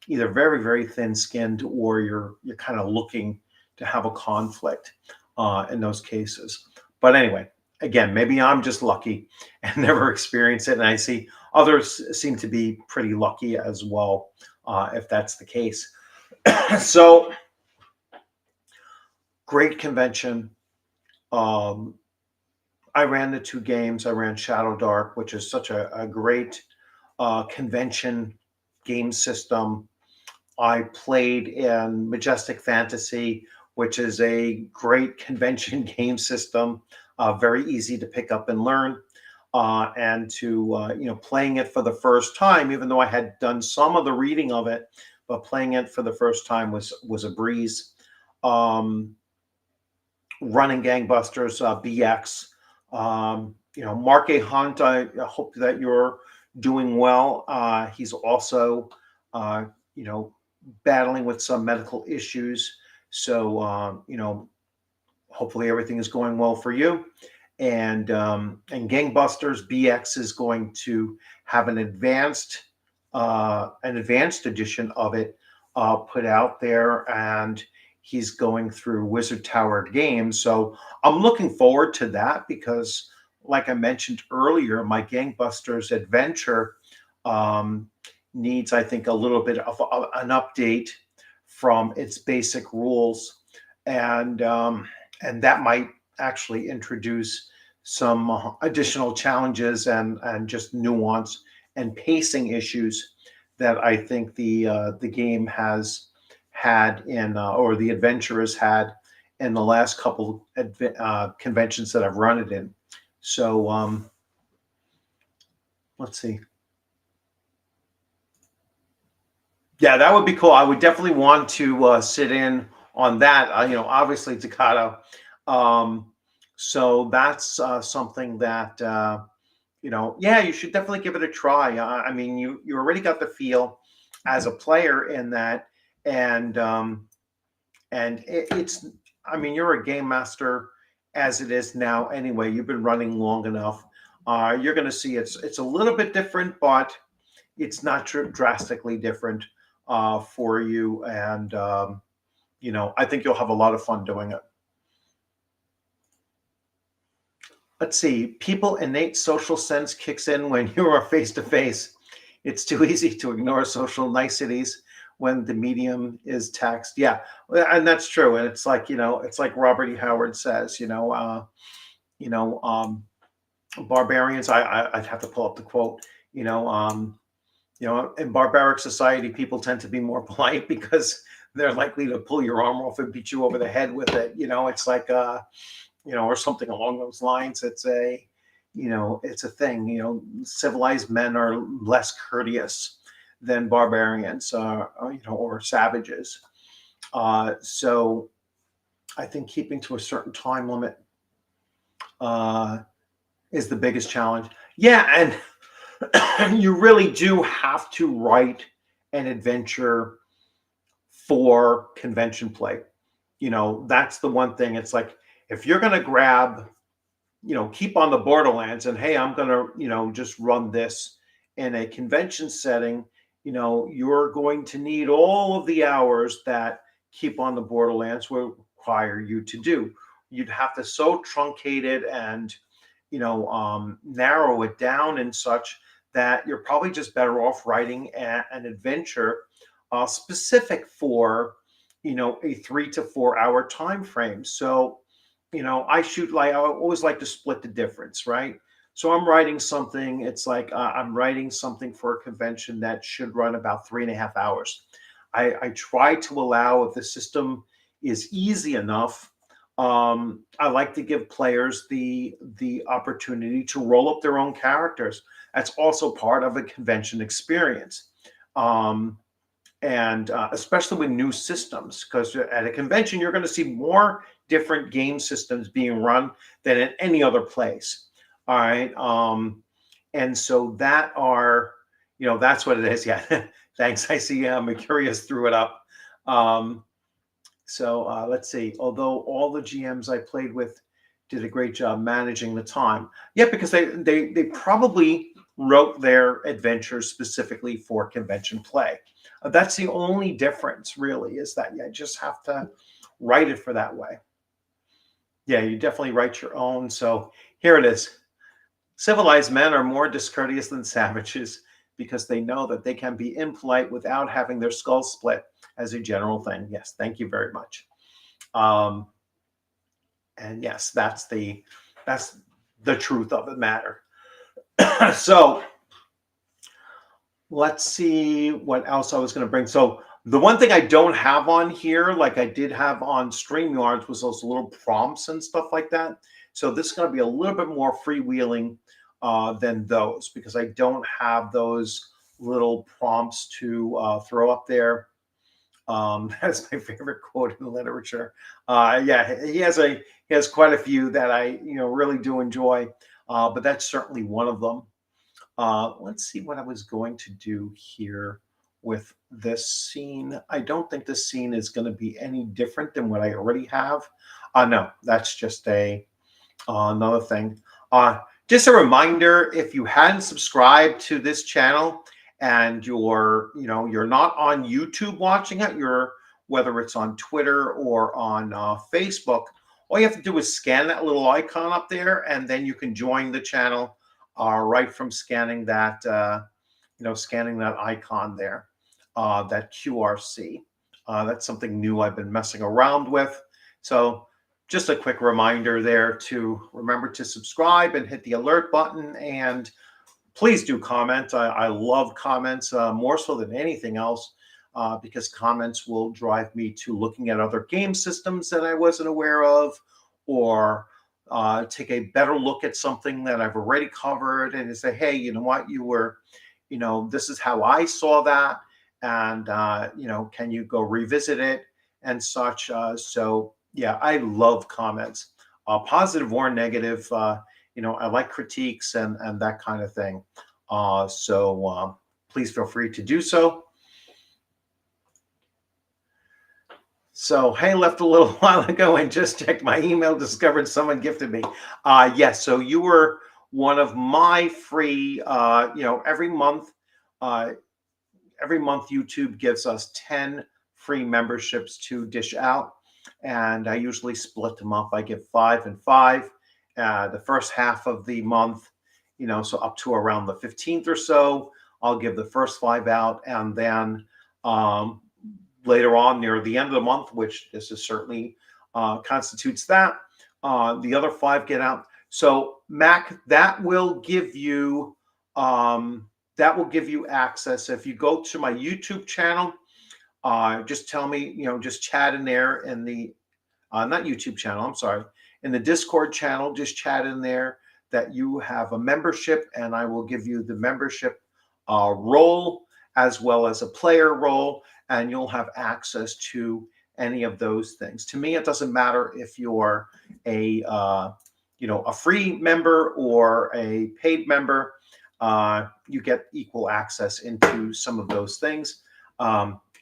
either very, very thin-skinned or you're kind of looking to have a conflict in those cases. But anyway, again, maybe I'm just lucky and never experienced it, and I see others seem to be pretty lucky as well, if that's the case. So great convention. Um, I ran the two games. I ran Shadow Dark, which is such a great convention game system. I played in Majestic Fantasy, which is a great convention game system, very easy to pick up and learn. And to playing it for the first time, even though I had done some of the reading of it, but playing it for the first time was a breeze. Running Gangbusters BX. Mark A. Hunt, I hope that you're doing well. He's also, battling with some medical issues. So, hopefully everything is going well for you. And Gangbusters BX is going to have an advanced edition of it put out there, and he's going through Wizard Tower Games. So I'm looking forward to that because, like I mentioned earlier, my Gangbusters adventure needs, I think, a little bit of an update from its basic rules, and that might actually introduce some additional challenges and just nuance and pacing issues that I think the game has had or the adventure has had in the last couple conventions that I've run it in. So let's see. Yeah, that would be cool. I would definitely want to sit in on that. Obviously Takata. So that's something that yeah, you should definitely give it a try. I mean, you already got the feel as a player in that, and it's. I mean, you're a game master as it is now. Anyway, you've been running long enough. You're going to see it's a little bit different, but it's not drastically different for you, and I think you'll have a lot of fun doing it. Let's see. People innate social sense kicks in when you are face to face. It's too easy to ignore social niceties when the medium is text. Yeah, and that's true. And it's like Robert E. Howard says. You know, barbarians. I'd have to pull up the quote. In barbaric society, people tend to be more polite because they're likely to pull your arm off and beat you over the head with it. It's like or something along those lines. It's a thing. Civilized men are less courteous than barbarians, or savages. So I think keeping to a certain time limit is the biggest challenge. Yeah, and you really do have to write an adventure for convention play. That's the one thing. It's like if you're going to grab keep on the Borderlands and hey, I'm gonna, just run this in a convention setting, you're going to need all of the hours that Keep on the Borderlands will require you to do. You'd have to so truncate it and, narrow it down and such that you're probably just better off writing an adventure specific for, a 3 to 4 hour time frame. So I always like to split the difference, right? So I'm writing something, it's like I'm writing something for a convention that should run about 3.5 hours. I try to allow, if the system is easy enough, I like to give players the opportunity to roll up their own characters. That's also part of a convention experience. Um, and especially with new systems, because at a convention you're going to see more different game systems being run than at any other place. All right, and so that's what it is. Yeah, thanks. I see Mercurius threw it up. So let's see. Although all the GMs I played with did a great job managing the time. Yeah, because they probably wrote their adventures specifically for convention play. That's the only difference, really, is that you just have to write it for that way. Yeah, you definitely write your own. So here it is. Civilized men are more discourteous than savages because they know that they can be impolite without having their skulls split as a general thing. Yes, thank you very much. And yes, that's the truth of the matter. So let's see what else I was going to bring. So the one thing I don't have on here, like I did have on StreamYards, was those little prompts and stuff like that. So this is going to be a little bit more freewheeling than those, because I don't have those little prompts to throw up there. That's my favorite quote in the literature. Yeah, he has quite a few that I really do enjoy, but that's certainly one of them. Let's see what I was going to do here with this scene. I don't think this scene is going to be any different than what I already have. No, that's just another thing. Just a reminder, if you hadn't subscribed to this channel and you're not on YouTube watching it, whether it's on Twitter or on Facebook, all you have to do is scan that little icon up there, and then you can join the channel right from scanning that icon there, that QRC. That's something new I've been messing around with. So just a quick reminder there to remember to subscribe and hit the alert button, and please do comment. I love comments more so than anything else, because comments will drive me to looking at other game systems that I wasn't aware of, or take a better look at something that I've already covered and say, hey, you know what, this is how I saw that, and can you go revisit it and such. So yeah, I love comments, positive or negative. I like critiques and that kind of thing. So please feel free to do so. So, hey, left a little while ago and just checked my email, discovered someone gifted me. Yes, so you were one of my free, every month YouTube gives us 10 free memberships to dish out. And I usually split them up. I give 5 and 5. The first half of the month, so up to around the 15th or so, I'll give the first 5 out. And then later on, near the end of the month, which this is certainly constitutes that, the other 5 get out. So Mac, that will give you access. If you go to my YouTube channel, just tell me, just chat in there in the not YouTube channel, I'm sorry, in the Discord channel, just chat in there that you have a membership, and I will give you the membership role as well as a player role, and you'll have access to any of those things. To me, it doesn't matter if you're a free member or a paid member. You get equal access into some of those things.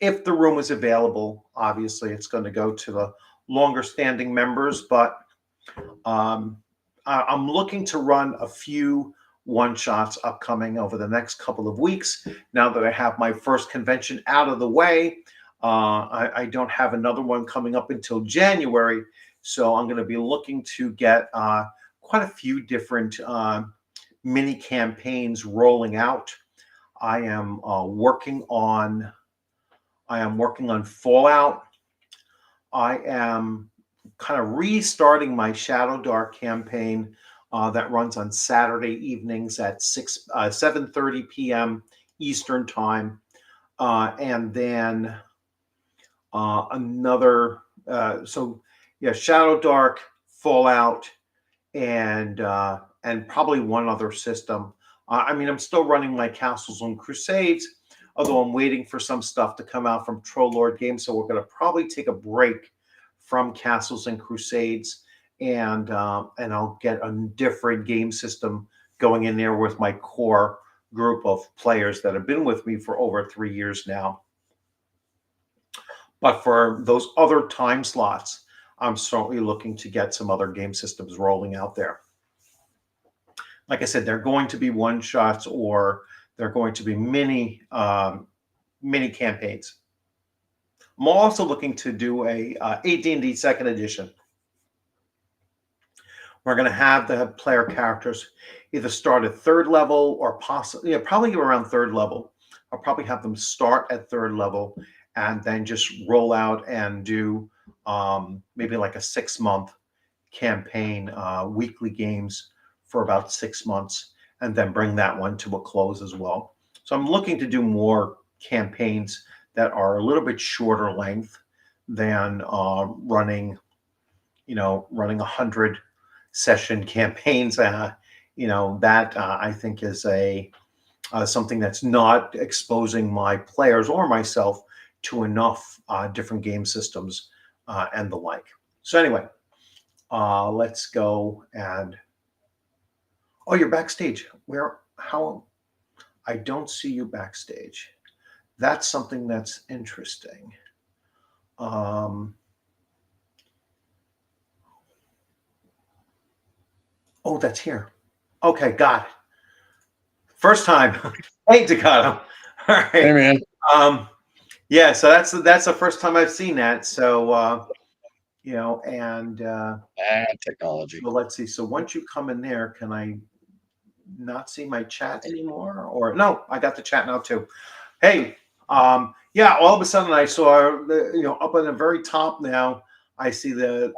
If the room is available, obviously it's going to go to the longer standing members, but I'm looking to run a few one-shots upcoming over the next couple of weeks. Now that I have my first convention out of the way, I don't have another one coming up until January, so I'm going to be looking to get quite a few different mini campaigns rolling out. I am working on Fallout. I am kind of restarting my Shadow Dark campaign that runs on Saturday evenings at 7:30 p.m. Eastern time, and then another. Shadow Dark, Fallout, and probably one other system. I'm still running my Castles and Crusades, although I'm waiting for some stuff to come out from Troll Lord Games, so we're going to probably take a break from Castles and Crusades, and I'll get a different game system going in there with my core group of players that have been with me for over 3 years now. But for those other time slots, I'm certainly looking to get some other game systems rolling out there. Like I said, they're going to be one shots, or they're going to be mini campaigns. I'm also looking to do a AD&D second edition. We're going to have the player characters either start at third level or possibly, probably around third level. I'll probably have them start at third level and then just roll out and do maybe like a 6-month campaign, weekly games for about 6 months, and then bring that one to a close as well. So I'm looking to do more campaigns that are a little bit shorter length than running 100 session campaigns. That I think is something that's not exposing my players or myself to enough different game systems and the like. So anyway, let's go and. Oh, you're backstage. How? I don't see you backstage. That's something that's interesting. Oh, that's here. Okay, got it. First time. Hey, Dakota. All right. Hey, man. Yeah, so that's the first time I've seen that. So Technology. So let's see. So once you come in there, can I not see my chat anymore? Or no, I got the chat now too. Hey, yeah, all of a sudden I saw up on the very top now, I see the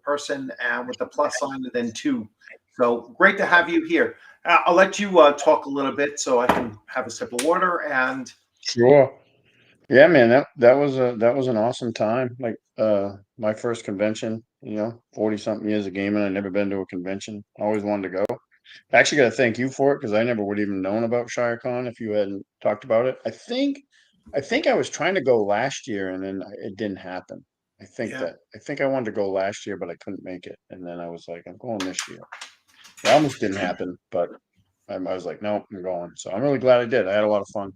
person with the plus sign and then 2. So great to have you here. I'll let you talk a little bit so I can have a sip of water and. Sure. Yeah, man. That was an awesome time. Like my first convention. 40-something years of gaming. I'd never been to a convention. I always wanted to go. I actually got to thank you for it, because I never would have even known about ShireCon if you hadn't talked about it. I think I was trying to go last year, and then it didn't happen. I think I wanted to go last year, but I couldn't make it. And then I was like, I'm going this year. It almost didn't happen, but I was like, no, I'm going. So I'm really glad I did. I had a lot of fun.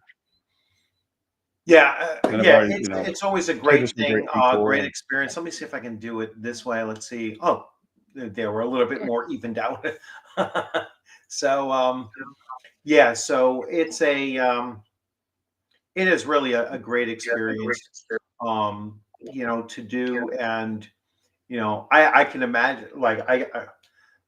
Yeah, And I've yeah, already, it's always a played great with some thing, great people. great experience. Let me see if I can do it this way. Let's see. Oh, they were a little bit more evened out. So, yeah, so it is really a great experience, to do. And, I can imagine, like,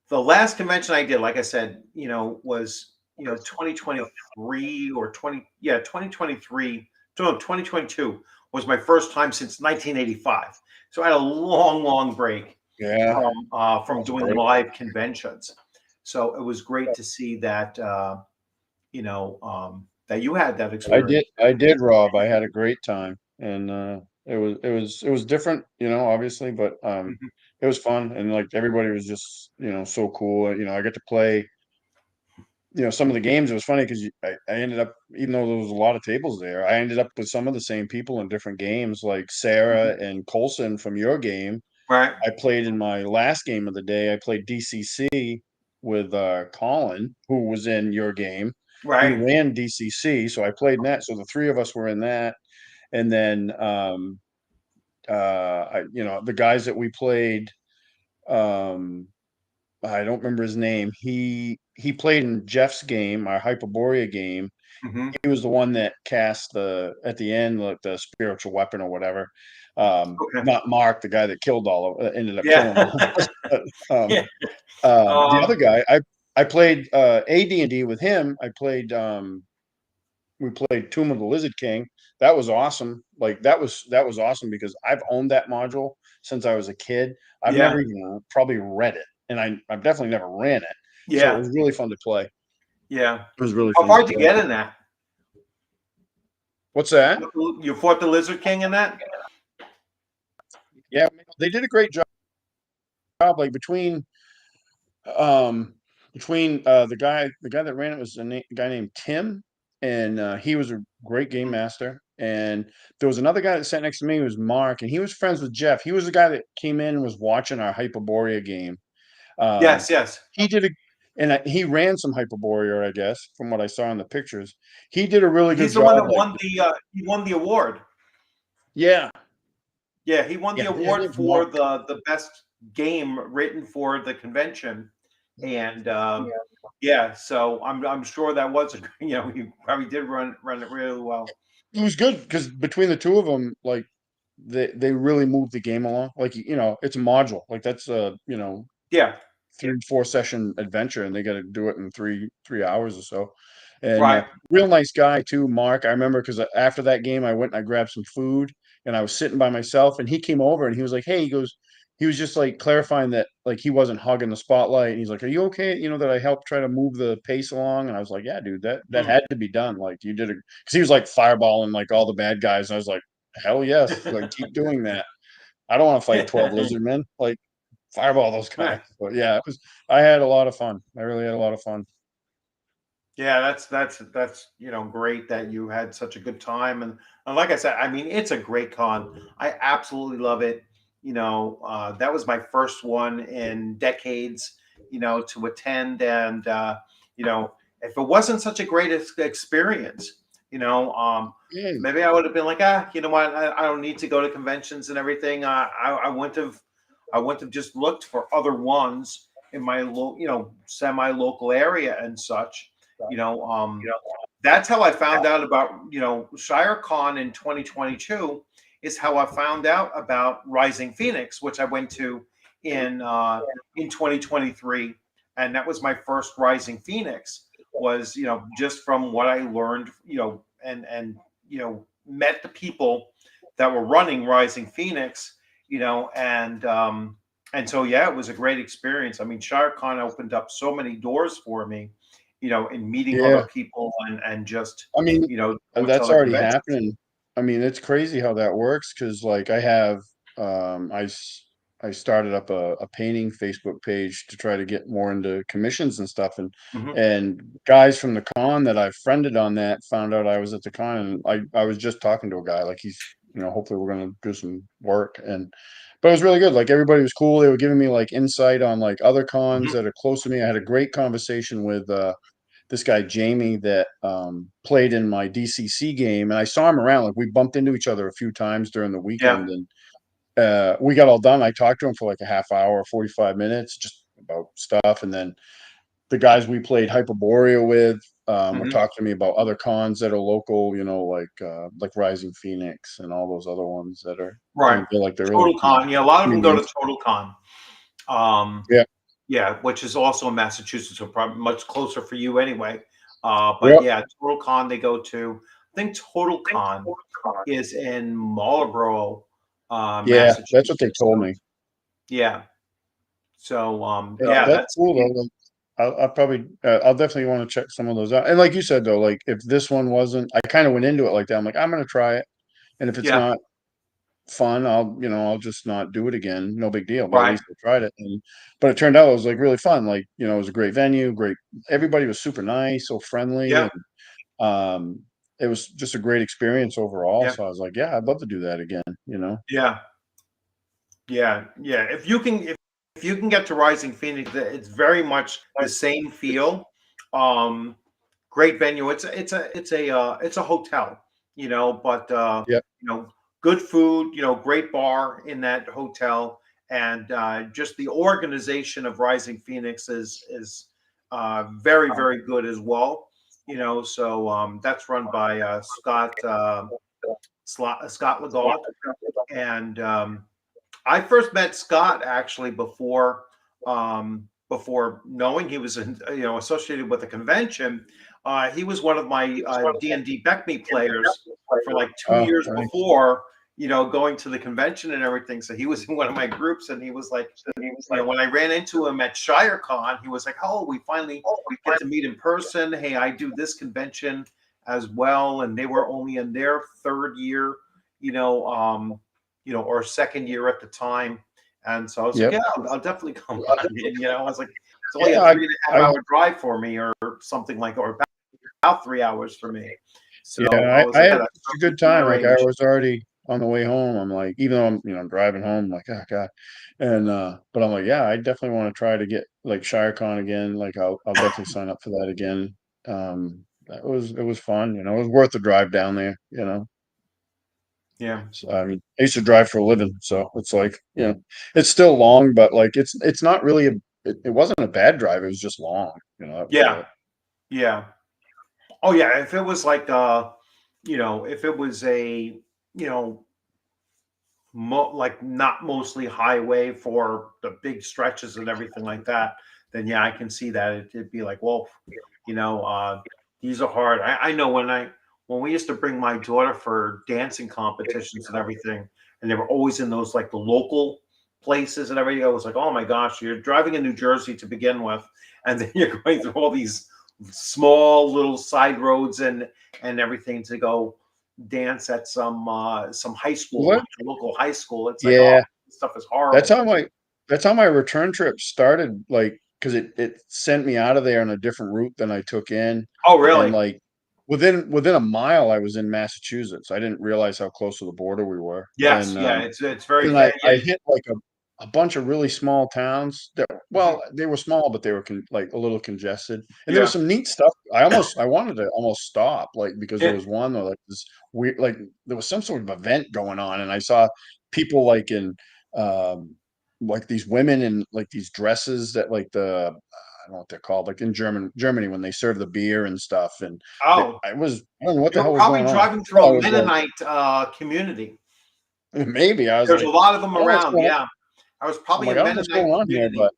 the last convention I did, like I said, was, 2023 or 2023, no, 2022 was my first time since 1985. So I had a long, long break Yeah. from doing live conventions. So it was great to see that, that you had that experience. I did, Rob. I had a great time, and it was different, obviously, but Mhm. it was fun, and like everybody was just so cool. I got to play some of the games. It was funny because I ended up, even though there was a lot of tables there, I ended up with some of the same people in different games, like Mhm. Sarah and Colson from your game. Right, I played in my last game of the day. I played DCC with Colin, who was in your game. He right. ran DCC, so I played in that. So the three of us were in that, and then the guys that we played. Um, I don't remember his name. He played in Jeff's game, our Hyperborea game. Hmm. He was the one that cast at the end, like the spiritual weapon or whatever. Okay. Not Mark, the guy that killed ended up killing Yeah. all of us. But, Yeah. the Um, other guy, I played AD&D with him. We played Tomb of the Lizard King. That was awesome. Like that was awesome because I've owned that module since I was a kid. I've yeah. never even probably read it, and I've definitely never ran it. So it Yeah. was really fun to play. Yeah. It was really How fun far to did you play. get in that? What's that? You fought the Lizard King in that? Yeah, they did a great job. Like um, between the guy that ran it was a guy named Tim, and he was a great game master. And there was another guy that sat next to me, who was Mark, and he was friends with Jeff. He was the guy that came in and was watching our Hyperborea game. Um, Yes, yes. he did a and he ran some Hyperborea, I guess, from what I saw in the pictures. He did a really good He's the one job. that Like, won the award. yeah, Yeah, he won the yeah, his award name's for Mark. the best game written for the convention, and Yeah. yeah, so I'm sure that was he probably did run it really well. It was good because between the two of them, like they really moved the game along. Like, it's a module. Like, that's Yeah, 3 4 session adventure, and they got to do it in 3 hours or so. And right. real nice guy too, Mark. I remember because after that game, I went and I grabbed some food, and I was sitting by myself, and he came over and he was like, "Hey," he was just like clarifying that like he wasn't hogging the spotlight, and he's like, "Are you okay? That I helped try to move the pace along." And I was like, "Yeah, dude, that Mm. had to be done. Like, you did it," because he was like fireballing like all the bad guys, and I was like, "Hell yes, like keep doing that. I don't want to fight 12 lizard men. Like, fireball those guys." Right. But yeah, I had a lot of fun. I really had a lot of fun. Yeah, that's great that you had such a good time, and like I said, I mean it's a great con. I absolutely love it. That was my first one in decades. To attend, and if it wasn't such a great experience, Yeah, maybe I would have been like, you know what, I don't need to go to conventions and everything. I wouldn't have just looked for other ones in my semi local area and such you know, um, that's how I found out about, ShireCon in 2022 is how I found out about Rising Phoenix, which I went to in 2023, and that was my first Rising Phoenix. Was just from what I learned, and met the people that were running Rising Phoenix, and so yeah, it was a great experience. I mean, ShireCon opened up so many doors for me in meeting other yeah. people and just, I mean, going to that's other already conventions. happening. I mean, it's crazy how that works because, like, I have, I started up a painting Facebook page to try to get more into commissions and stuff, Hmm. and guys from the con that I friended on that found out I was at the con, and I was just talking to a guy, like, he's, hopefully we're gonna do some work, but it was really good. Like, everybody was cool. They were giving me like insight on like other cons Hmm. that are close to me. I had a great conversation with this guy Jamie that played in my DCC game, and I saw him around. Like, we bumped into each other a few times during the Yeah. weekend, and we got all done. I talked to him for like a half hour, 45 minutes, just about stuff, and then the guys we played Hyperborea with were Hmm. talking to me about other cons that are local, like Rising Phoenix and all those other ones that are. I Right. mean, they're really Total Con. Yeah, a lot of them go to premiums. Total Con. Um, Yeah. yeah, which is also in Massachusetts, so probably much closer for you anyway. But Yep. yeah, Total Con they go to. I think Total Con is in Marlborough, Yeah, that's what they Massachusetts. told So me. yeah. So Yeah, yeah, that's that's cool though. Like, I'll probably, I'll definitely want to check some of those out. And like you said though, like if this one wasn't, I kind of went into it like that. I'm like, I'm gonna try it, and if it's yeah. not fun, I'll just not do it again. No big deal. But at Right. least I tried it. But it turned out it was like really fun. Like, it was a great venue, great. Everybody was super nice, so friendly, Yeah. and um, it was just a great experience overall. Yeah. So I was like, yeah, I'd love to do that again. Yeah. Yeah, yeah. If you can get to Rising Phoenix, it's very much the same feel. Um, Great venue. It's a hotel, but Yep. good food, great bar in that hotel, and just the organization of Rising Phoenix is very very good as well. So that's run by Scott Legault, and I first met Scott actually before knowing he was associated with the convention. He was one of my D&D Beckme players for like two Oh, years nice. before going to the convention and everything. So he was in one of my groups, and he was like, when I ran into him at ShireCon, he was like, "Oh, we finally get to meet in person. Hey, I do this convention as well," and they were only in their third year, you know, um, or second year at the time. And so I was like, Yep. yeah, I'll definitely come on in. I was like, it's only Yeah, a three and a half I hour drive for me or something like, or about 3 hours for me. So I Yeah, was I like, had yeah, that's such a perfectly good in my time. Like I range. was already on the way home. I'm like, even though I'm driving home, I'm like, oh God. And but I'm like, yeah, I definitely want to try to get like ShireCon again. Like I'll definitely sign up for that again. It was fun, it was worth the drive down there. Yeah. So, I mean, I used to drive for a living, so it's like, it's still long, but like it's not really it wasn't a bad drive. It was just long, that was Yeah. it. Yeah. Oh yeah. If it was like if it was a, you know, like not mostly highway for the big stretches and everything like that, then yeah, I can see that it'd be like, well, you know, these are hard. I know when we used to bring my daughter for dancing competitions and everything, and they were always in those like the local places and everything. I was like, oh my gosh, you're driving in New Jersey to begin with, and then you're going through all these small little side roads and everything to go dance at some high school, Well, like a local high school. It's like, oh, yeah, this stuff is that's horrible. how my that's how my return trip started. Like, because it sent me out of there on a different route than I took in, Oh, and really? like within a mile, I was in Massachusetts. I didn't realize how close to the border we were, Yes, yeah. It's very and I yeah, hit like a bunch of really small towns that, mhm, well, they were small, but they were like a little congested. And there was yeah, some neat stuff. I wanted to almost stop, like, because there yeah. was one where like this weird, like there was some sort of event going on, and I saw people like in um like these women in like these dresses that like I don't know what they're called, like in Germany when they serve the beer and stuff. And Oh, I don't know what the you're hell was probably going on. driving through I a was like, Mennonite community. maybe I was There's a like, lot of them I don't know what's around. going on. Yeah, I was I'm probably like, a I don't know what's Mennonite going on here, community. but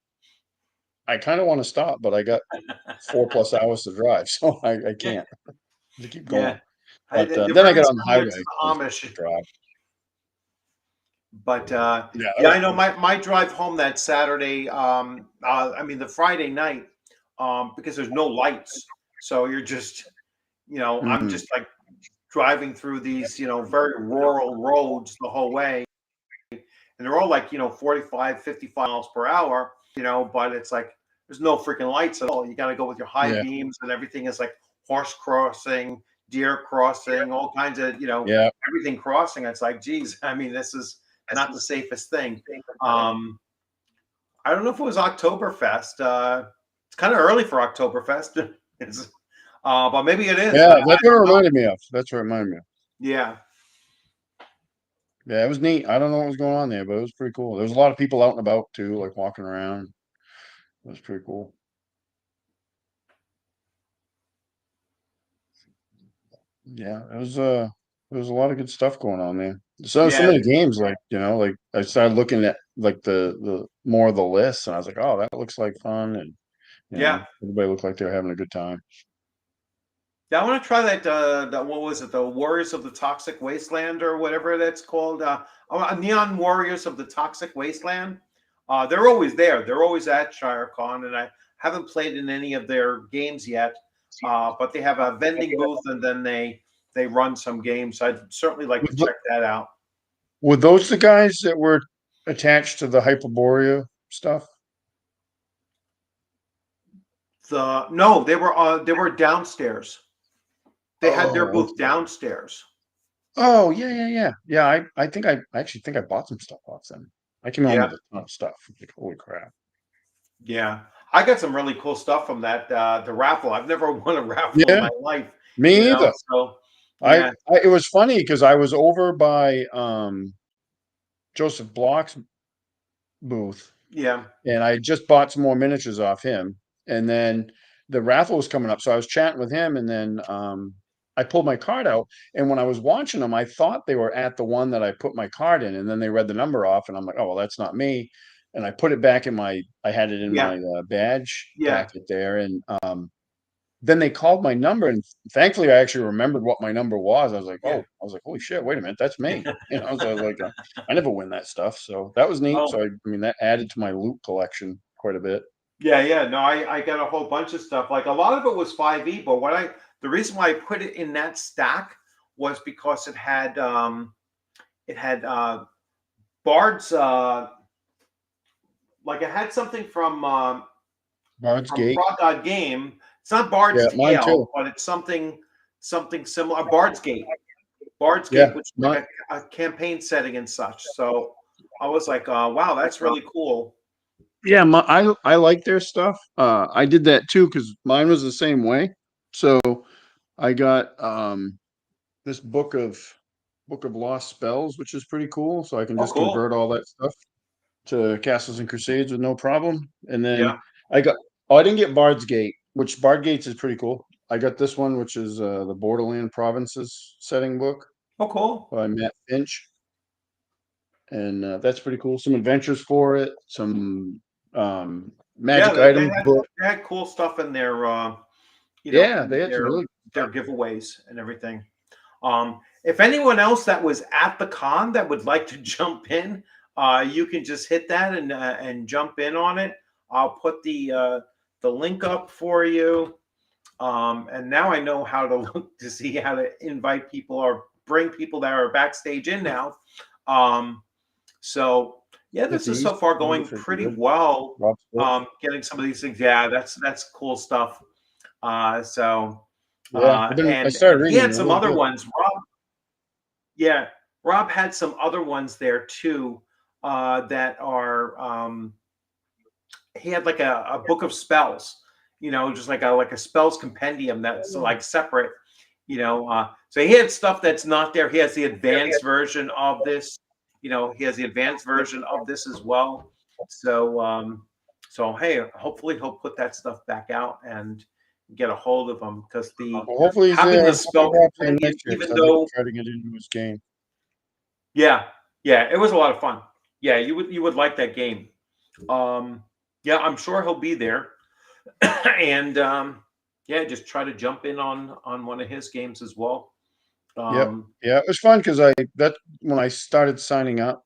I kind of want to stop, but I got 4+ hours to drive, so I Yeah, can't to keep yeah. going. But They're then I very got on the similar to highway. the It was Amish. a drive. But Yeah, that yeah, was I know cool. my drive home that Saturday. I mean the Friday night, because there's no lights, so you're just, I'm Mhm. just like driving through these, very rural roads the whole way, and they're all like, 45, 55 miles per hour, but it's like there's no freaking lights at all. You got to go with your high Yeah, beams, and everything is like horse crossing, deer crossing, all kinds of, yeah. everything crossing. It's like, geez, I mean, this is not the safest thing. Um, I don't know if it was Oktoberfest. It's kind of early for Oktoberfest. It's, but maybe it is. Yeah, I that's what it don't know. reminded me of. That's what it reminded me of. Yeah. Yeah, it was neat. I don't know what was going on there, but it was pretty cool. There was a lot of people out and about too, like walking around. It was pretty cool. Yeah, there was a lot of good stuff going on there. So Yeah. many games, like, like I started looking at like the more of the list, and I was like, oh, that looks like fun. And Yeah. everybody looked like they were having a good time. Yeah, I want to try that. What was it? The Warriors of the Toxic Wasteland, or whatever that's called. Neon Warriors of the Toxic Wasteland. They're always there. They're always at ShireCon, and I haven't played in any of their games yet. But they have a vending booth, and then they run some games. I'd certainly like to Was check that out. were those the guys that were attached to the Hyperborea stuff? No, they were downstairs. They had their Oh, booth okay. downstairs. Oh, yeah, yeah, yeah. Yeah, I actually think I bought some stuff off them. I came home Yeah, with a ton of stuff. Like, holy crap. yeah. I got some really cool stuff from that the raffle. I've never won a raffle in Yeah, my life, me either. So I, yeah, I it was funny because I was over by Joseph Block's booth, yeah, and I just bought some more miniatures off him. And then the raffle was coming up, so I was chatting with him, and then I pulled my card out. And when I was watching them, I thought they were at the one that I put my card in, and then they read the number off, and I'm like, oh well, that's not me. And I put it back in I had it in yeah, my badge yeah, packet there, and then they called my number, and thankfully I actually remembered what my number was. I was like, yeah. oh, I was like, holy shit, wait a minute, that's me. So I was like, I never win that stuff. So that was neat. Oh, So I mean, that added to my loot collection quite a bit. yeah, yeah. No, I got a whole bunch of stuff. Like a lot of it was 5e, but the reason why I put it in that stack was because it had Bard's like it had something Bard's from Gate. Frog God Game It's not Bard's Yeah, mine Tale, too. but it's something similar. Bard's Gate. Bard's Yeah, Gate, which is like a campaign setting and such. So I was like, wow, that's really cool. yeah. I like their stuff. I did that too because mine was the same way. So I got this book of lost spells, which is pretty cool. So I can Oh, just cool. convert all that stuff to Castles and Crusades with no problem. And then Yeah. I got oh, I didn't get Bard's Gate, which Bard Gates is pretty cool. I got this one, which is the Borderland Provinces setting book Oh, cool. by Matt Finch, and that's pretty cool. Some adventures for it, some Yeah, magic item book. they had cool stuff in their Yeah, in they had some really their giveaways and everything. If anyone else that was at the con that would like to jump in, you can just hit that and jump in on it. I'll put the link up for you. And now I know how to look to see how to invite people or bring people that are backstage in now. So yeah, this is 50s. so far I wonder going if it'd be pretty good. well. Rob Sports. Getting some of these things. Yeah, that's cool stuff. So Yeah, I and started he reading had them. They're some really other good. ones. Yeah, Rob had some other ones there too that are. He had like a book of spells, just like a spells compendium that's like separate. So he had stuff that's not there. He has the advanced version of this. He has the advanced version of this as well. So hey, hopefully he'll put that stuff back out and get a hold of them because the Well, hopefully he's having there. the Hopefully spell Rob's there compendium, next year because even I'd like to though try to get into his game. yeah, yeah, it was a lot of fun. Yeah, you would like that game. Yeah, I'm sure he'll be there, and yeah, just try to jump in on one of his games as well. Yep. Um, Yeah, it was fun because that when I started signing up,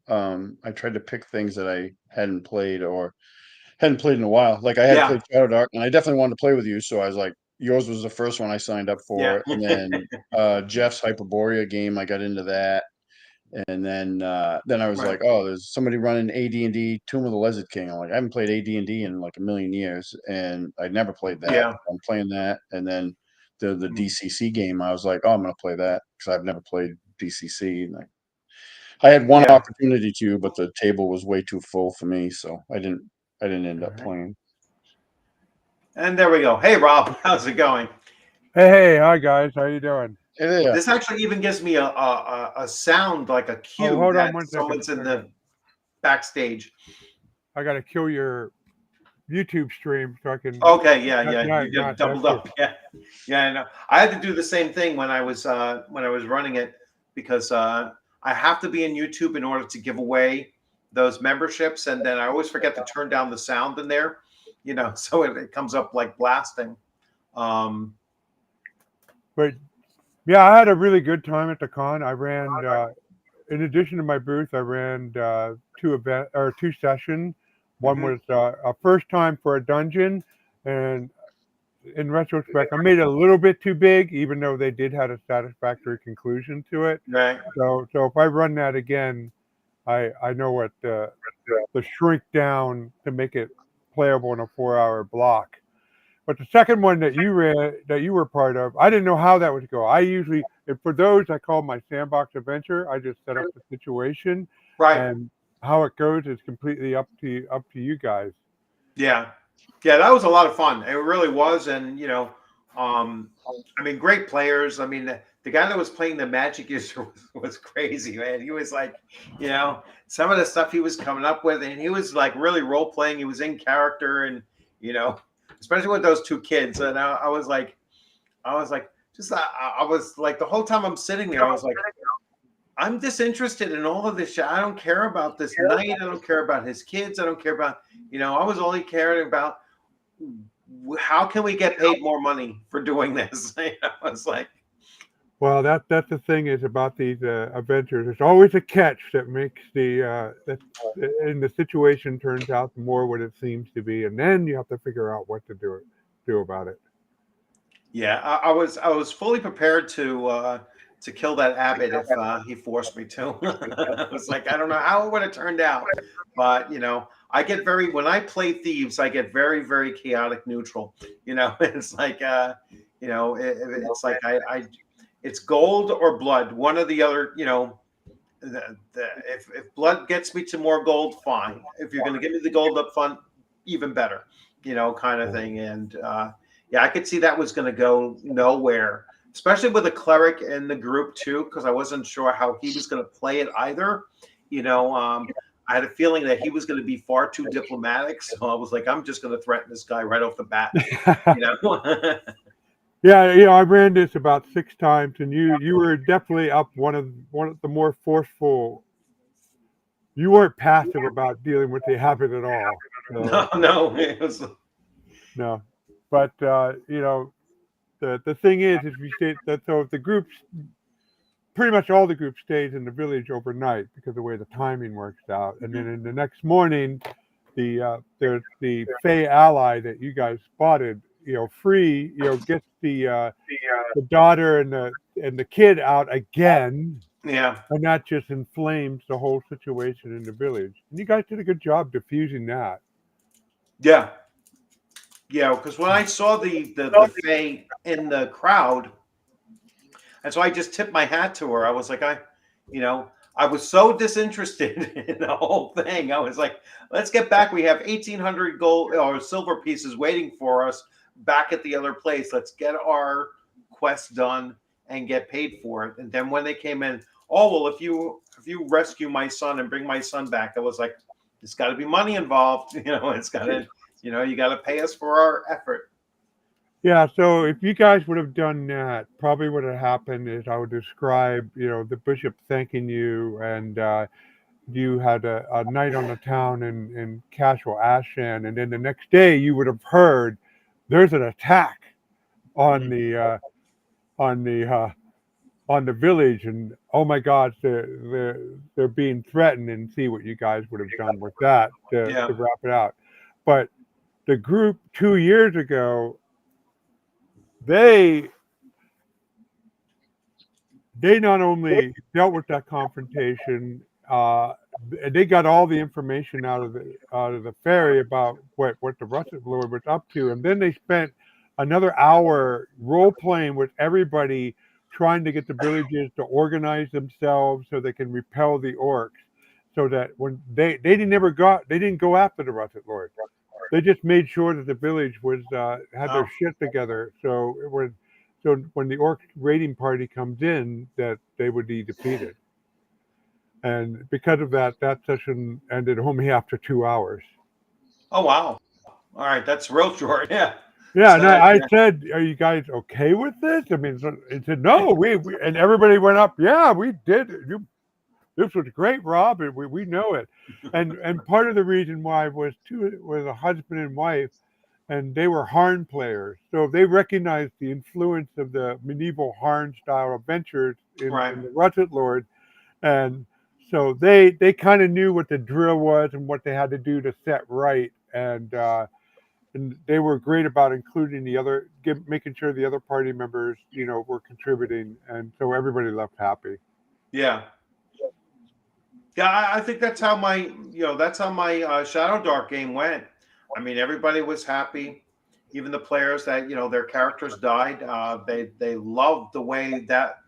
I tried to pick things that I hadn't played in a while. Like I had yeah, played Shadow Dark, and I definitely wanted to play with you. So I was like, yours was the first one I signed up yeah, for, and then Jeff's Hyperborea game, I got into that, and then I was right, like, oh, there's somebody running AD&D Tomb of the Lizard King. I'm like, I haven't played AD&D in like a million years, and I'd never played that. yeah, I'm playing that, and then the mm, DCC game, I was like, oh, I'm gonna play that because I've never played DCC. And I had one yeah. opportunity to, but the table was way too full for me, so I didn't end All up right, playing. and there we go. Hey, Rob, how's it going? Hey, hi guys, how you doing? Yeah, This actually even gives me a sound like a Oh, cue hold on that one second. someone's in the backstage. I gotta kill your YouTube stream so I can. Okay, yeah, yeah, Yeah, you yeah, get that's doubled good. up. Yeah, yeah, I know. I had to do the same thing when I was running it because I have to be in YouTube in order to give away those memberships, and then I always forget to turn down the sound in there, so it comes up like blasting. Um, But yeah, I had a really good time at the con. I ran, in addition to my booth, I ran two sessions. One mhm. was a first time for a dungeon, and in retrospect, I made it a little bit too big, even though they did have a satisfactory conclusion to it. Right. So if I run that again, I know what the shrink down to make it playable in a 4 hour block. But the second one that you ran, that you were part of, I didn't know how that would go. I usually, and for those, I call my sandbox adventure. I just set up the situation, Right. and how it goes is completely up to you guys. Yeah. Yeah, that was a lot of fun. It really was. And, I mean, great players. I mean, the guy that was playing the magic user was crazy, man. He was like, some of the stuff he was coming up with, and he was like really role playing. He was in character, and, you know, especially with those two kids. And I was like, I was like, the whole time I'm sitting there, I was like, I'm disinterested in all of this shit. I don't care about this knight. I don't care about his kids. I don't care about, I was only caring about how can we get paid more money for doing this. I was like, Well, that's the thing is about these adventures. There's always a catch that makes and the situation turns out more what it seems to be, and then you have to figure out what to do about it. yeah, I was fully prepared to to kill that abbot if he forced me to. I was like, I don't know how it would have turned out, but I get when I play thieves, I get very, very chaotic neutral. It's like it's like it's gold or blood, one or the other. If blood gets me to more gold, fine. If you're going to give me the gold up front, even better. Kind of thing. And yeah, I could see that was going to go nowhere, especially with a cleric in the group too, because I wasn't sure how he was going to play it either. I had a feeling that he was going to be far too diplomatic, so I was like, I'm just going to threaten this guy right off the bat. Yeah, I ran this about 6 times, and you were definitely up one of the more forceful. You weren't passive about dealing with the habit at all. So, No, it was. No, but the thing is we stayed that so the groups, pretty much all the group stays in the village overnight because of the way the timing works out, and then in the next morning, there's the Fey ally that you guys spotted. Free. Gets the daughter and the kid out again. Yeah. And that just inflames the whole situation in the village. And you guys did a good job diffusing that. Yeah. Yeah, because when I saw the Fae in the crowd, and so I just tipped my hat to her. I was like, I was so disinterested in the whole thing. I was like, let's get back. We have 1,800 gold or silver pieces waiting for us back at the other place. Let's get our quest done and get paid for it. And then when they came in, oh well, if you rescue my son and bring my son back, I was like, it's got to be money involved. It's got to. You got to pay us for our effort. Yeah, so if you guys would have done that, probably what had happened is I would describe, the bishop thanking you, and you had a night on the town in Cashel Ashan, and then the next day you would have heard there's an attack on the village, and oh my God, they're being threatened, and see what you guys would have done with that to wrap it out. But the group 2 years ago, they not only dealt with that confrontation, they got all the information out of the ferry about what the Russet Lord was up to, and then they spent another hour role playing with everybody, trying to get the villages to organize themselves so they can repel the orcs. So that when they didn't go after the Russet Lord. They just made sure that the village was had their shit together. So when the orc raiding party comes in, that they would be defeated. And because of that, that session ended only after 2 hours. Oh wow! All right, that's real short. Yeah. Yeah, and I said, "Are you guys okay with this?" I mean, it said, "No, we," and everybody went up. Yeah, we did. This was great, Rob, and we know it. And part of the reason why was a husband and wife, and they were Harn players, so they recognized the influence of the medieval Harn style adventures in the Russet Lord, and so they kind of knew what the drill was and what they had to do to set right, and they were great about including making sure the other party members, were contributing, and so everybody left happy. Yeah. Yeah, I think that's how my Shadow Dark game went. I mean, everybody was happy, even the players that their characters died. They loved the way that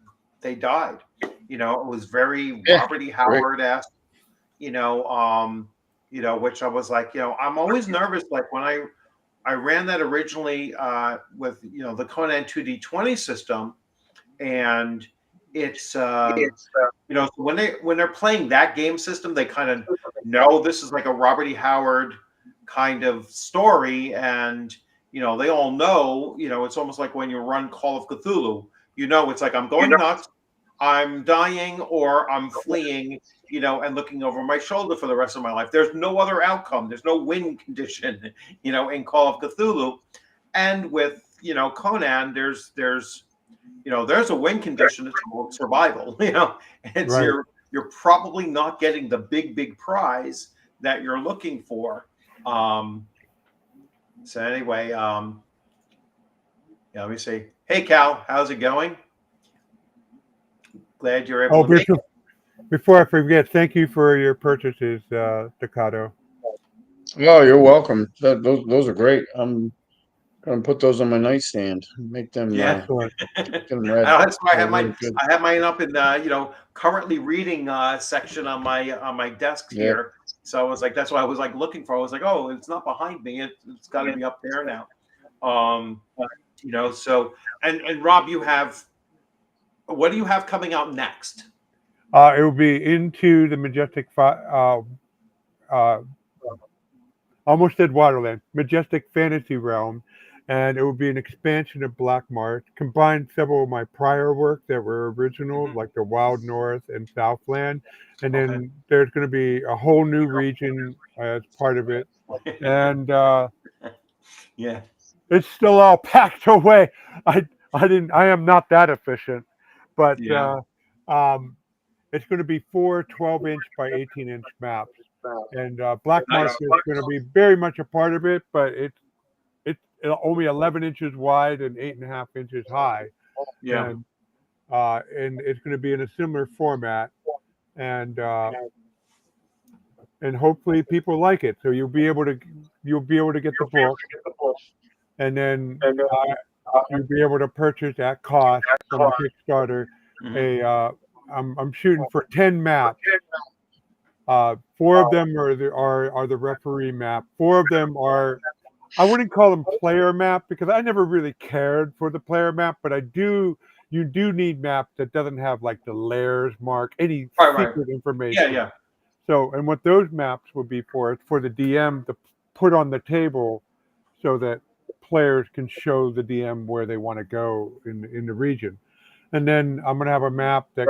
they died. It was very Robert E. Howard-esque. Which I was like, I'm always nervous. Like when I ran that originally with the Conan 2D20 system, and it's when they're playing that game system, they kind of know this is like a Robert E. Howard kind of story, and they all know, it's almost like when you run Call of Cthulhu, it's like I'm going nuts, I'm dying, or I'm fleeing, and looking over my shoulder for the rest of my life. There's no other outcome. There's no win condition, in Call of Cthulhu. And with Conan, there's a win condition. It's called survival. And so you're probably not getting the big prize that you're looking for. So anyway, let me see. Hey Cal, how's it going? glad you're Oh, able to make it. before I forget, thank you for your purchases, Staccato. Oh, you're welcome. Those are great. I'm gonna put those on my nightstand. Make them Yeah. Excellent. get them read. That's why They're really good. I have mine up in the currently reading section on my desk Yeah. here. So I was like, that's why I was like looking for. I was like, oh, it's not behind me. It's got to be up there now. So and Rob, what do you have coming out next? It will be into the Majestic almost said Waterland, Majestic Fantasy Realm, and it will be an expansion of Black Marsh, combine several of my prior work that were original, like the Wild North and Southland, and then there's going to be a whole new region as part of it, and Yeah. it's still all packed away. I am not that efficient, but Yeah. it's going to be 4 12-inch by 18-inch maps. And Black Marsh Nice. is going to be very much a part of it, but it's only 11 inches wide and 8.5 inches high, Yeah. and it's going to be in a similar format, and hopefully people like it. So you'll be able to get the book, and then you'll be able to purchase at cost from the Kickstarter I'm shooting for 10 maps. 4 of them are the referee map. 4 of them are, I wouldn't call them player map because I never really cared for the player map, but you do need maps that doesn't have like the layers mark, any secret information. Yeah. So, and what those maps would be for, it's for the DM to put on the table so that players can show the DM where they want to go in the region. And then I'm going to have a map that,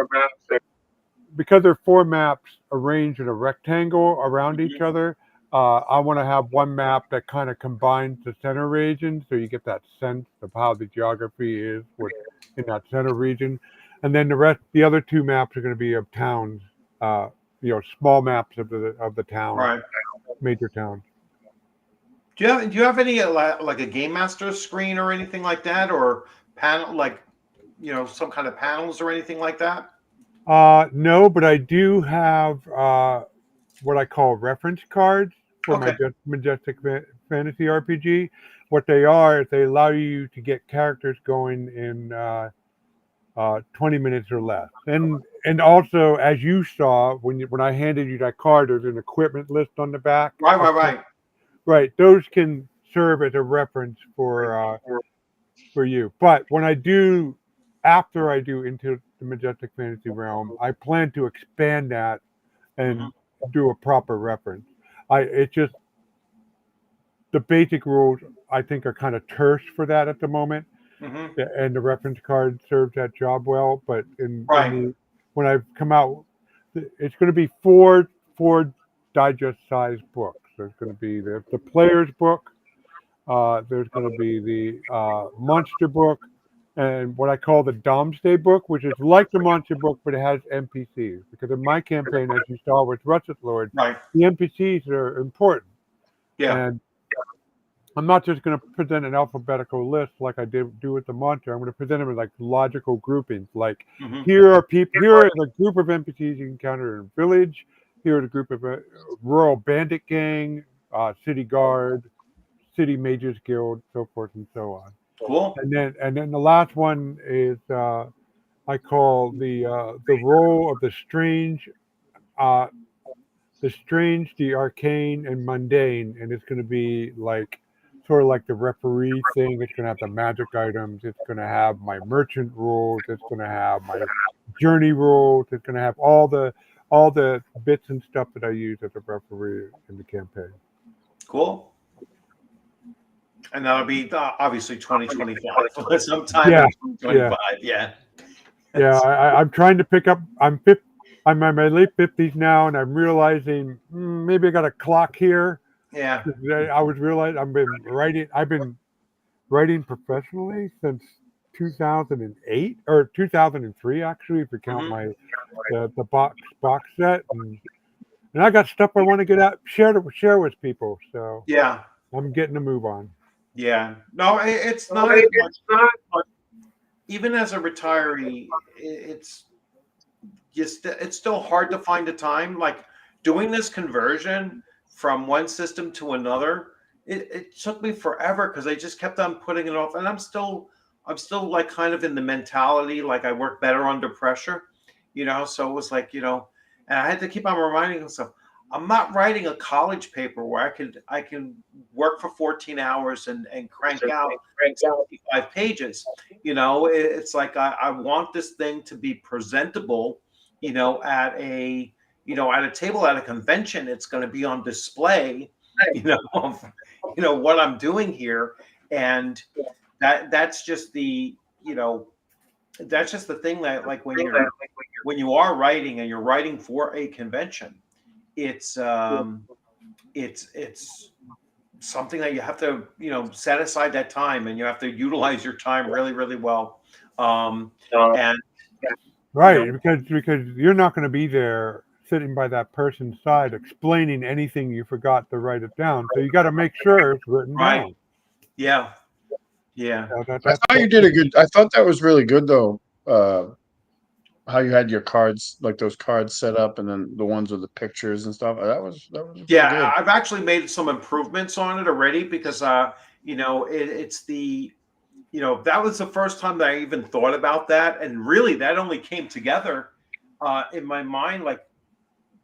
because there are 4 maps arranged in a rectangle around each other, I want to have one map that kind of combines the center region, so you get that sense of how the geography is in that center region. And then the other 2 maps are going to be of towns, small maps of the town, major towns. Do you have any like a game master screen or anything like that, or panel some kind of panels or anything like that? No, but I do have what I call reference cards for my Majestic Fantasy RPG. What they are is they allow you to get characters going in 20 minutes or less. And also, as you saw when I handed you that card, there's an equipment list on the back. Right. Those can serve as a reference for you. But after I do Into the Majestic Fantasy Realm, I plan to expand that and do a proper reference. It's just the basic rules I think are kind of terse for that at the moment, and the reference card serves that job well. But when I come out, it's going to be four digest-sized books. There's going to be the player's book. There's going to be the monster book, and what I call the Domesday book, which is like the monster book, but it has NPCs. Because in my campaign, as you saw with Russet Lord, the NPCs are important. Yeah. And I'm not just going to present an alphabetical list like I do with the monster. I'm going to present them in like logical groupings. Like here are the group of NPCs you encounter in a village. Here are the group of rural bandit gang, city guard, City Mages Guild, so forth and so on. Cool. And then the last one is I call the role of the strange, the arcane, and mundane, and it's going to be like sort of like the referee thing. It's going to have the magic items. It's going to have my merchant rules. It's going to have my journey rules. It's going to have all the bits and stuff that I use as a referee in the campaign. Cool. And that'll be obviously 2025 sometime in 2025. Yeah. I'm trying to pick up. I'm in my late 50s now, and I'm realizing maybe I got a clock here. Yeah. I was realizing I've been writing professionally since 2008 or 2003, actually, if you count the box set, and I got stuff I want to get out share with people. So yeah, I'm getting a move on. Yeah, no, it's not. Even as a retiree, it's it's still hard to find a time. Like doing this conversion from one system to another, it took me forever because I just kept on putting it off, and I'm still like kind of in the mentality like I work better under pressure, So it was like, and I had to keep on reminding myself, I'm not writing a college paper where I can work for 14 hours and crank out 65 pages. It's like I want this thing to be presentable, at a table at a convention. It's going to be on display, of, what I'm doing here, and that's just the that's just the thing that, like, when you are writing and you're writing for a convention, it's something that you have to set aside that time, and you have to utilize your time really, really well. And Right, because you're not going to be there sitting by that person's side explaining anything you forgot to write it down. So you got to make sure it's written Right. down. Yeah. I thought that was really good though. How you had your cards, like those cards set up, and then the ones with the pictures and stuff. That was really Yeah, good. I've actually made some improvements on it already because it's the that was the first time that I even thought about that, and really that only came together in my mind like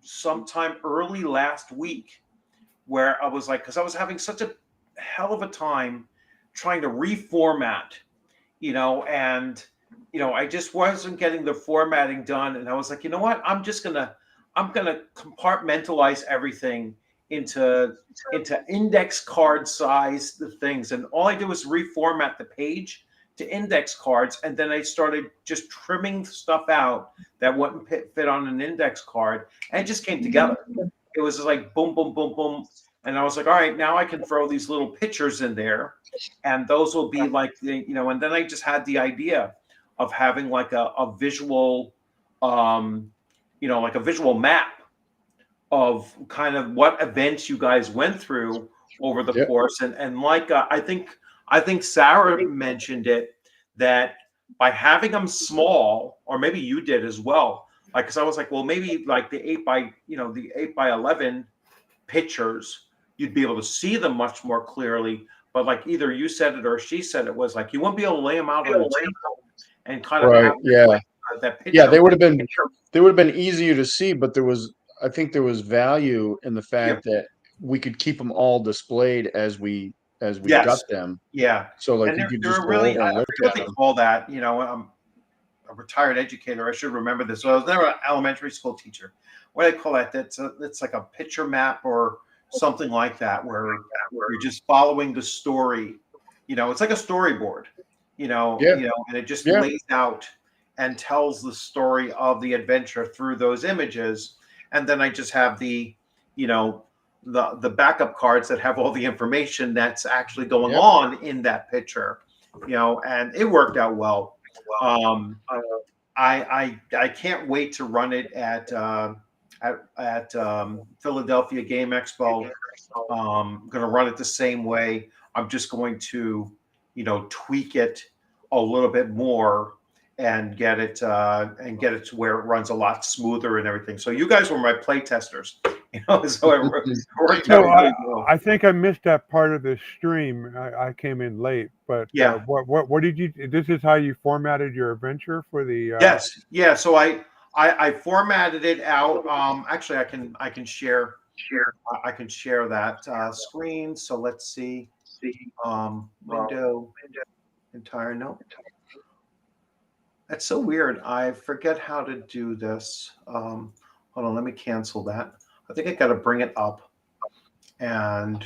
sometime early last week, where I was like, because I was having such a hell of a time trying to reformat, and I just wasn't getting the formatting done, and I was like, you know what, I'm gonna compartmentalize everything into index card size things, and all I did was reformat the page to index cards, and then I started just trimming stuff out that wouldn't fit on an index card, and it just came together. It was just like boom, boom, boom, boom, and I was like, all right, now I can throw these little pictures in there, and those will be like and then I just had the idea of having like a visual, like a visual map of kind of what events you guys went through over the course, and like I think Sarah mentioned it, that by having them small, or maybe you did as well, like, because I was like, well, maybe like the 8x11 pictures, you'd be able to see them much more clearly, but like either you said it or she said it, was like you won't be able to lay them out on the table and kind of Right. have Yeah. that picture. Yeah. They would have been easier to see, but I think there was value in the fact that we could keep them all displayed as we Yes. got them. Yeah. So like And you could they're just go really, over I and look forget at what they them. call that. I'm a retired educator. I should remember this. So I was never an elementary school teacher. What do they call that? It's like a picture map or something like that, where you're just following the story. It's like a storyboard. And it just lays out and tells the story of the adventure through those images. And then I just have the backup cards that have all the information that's actually going on in that picture, and it worked out well. I can't wait to run it at Philadelphia Game Expo. I'm going to run it the same way. I'm just going to, tweak it a little bit more and get it to where it runs a lot smoother and everything. So you guys were my play testers, so it worked out really well. I think I missed that part of the stream. I came in late, but Yeah. What did you? This is how you formatted your adventure for the. Yes. Yeah. So I formatted it out. Actually, I can share that screen. So let's see. Window entire note. That's so weird. I forget how to do this. Hold on, let me cancel that. I think I got to bring it up. And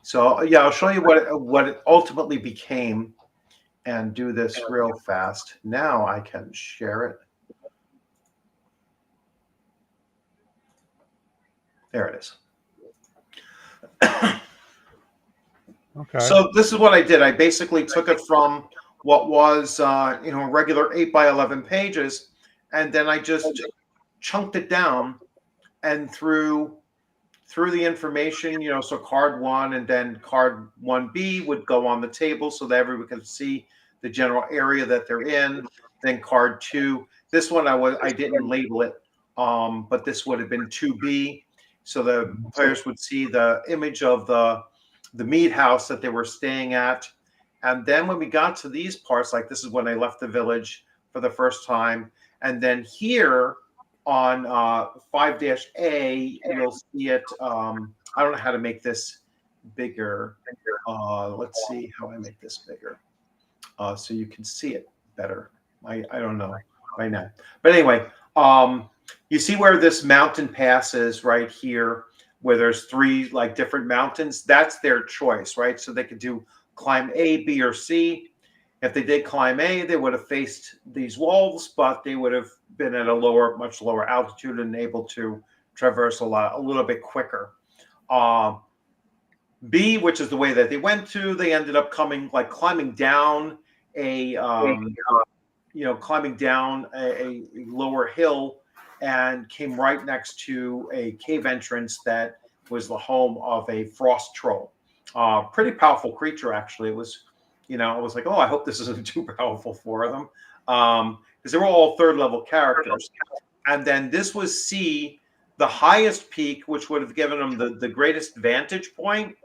so yeah, I'll show you what it ultimately became, and do this real fast. Now I can share it. There it is. Okay. So this is what I did. I basically took it from what was regular 8x11 pages, and then I just chunked it down and threw the information, so card 1 and then card 1B would go on the table so that everyone could see the general area that they're in. then card 2. This one I didn't label it, but this would have been 2B. So the players would see the image of the mead house that they were staying at. And then when we got to these parts, like this is when they left the village for the first time. And then here on 5-A, you'll see it. I don't know how to make this bigger. Let's see how I make this bigger so you can see it better. I don't know right now. But anyway, you see where this mountain pass is right here, where there's 3 like different mountains. That's their choice, right? So they could do climb A, B, or C. If they did climb A, they would have faced these walls, but they would have been at a much lower altitude and able to traverse a little bit quicker. B, which is the way that they went to, they ended up climbing down climbing down a lower hill and came right next to a cave entrance that was the home of a frost troll. Pretty powerful creature, actually. It was, I was like, oh, I hope this isn't too powerful for them. Because they were all 3rd level characters. And then this was C, the highest peak, which would have given them the greatest vantage point.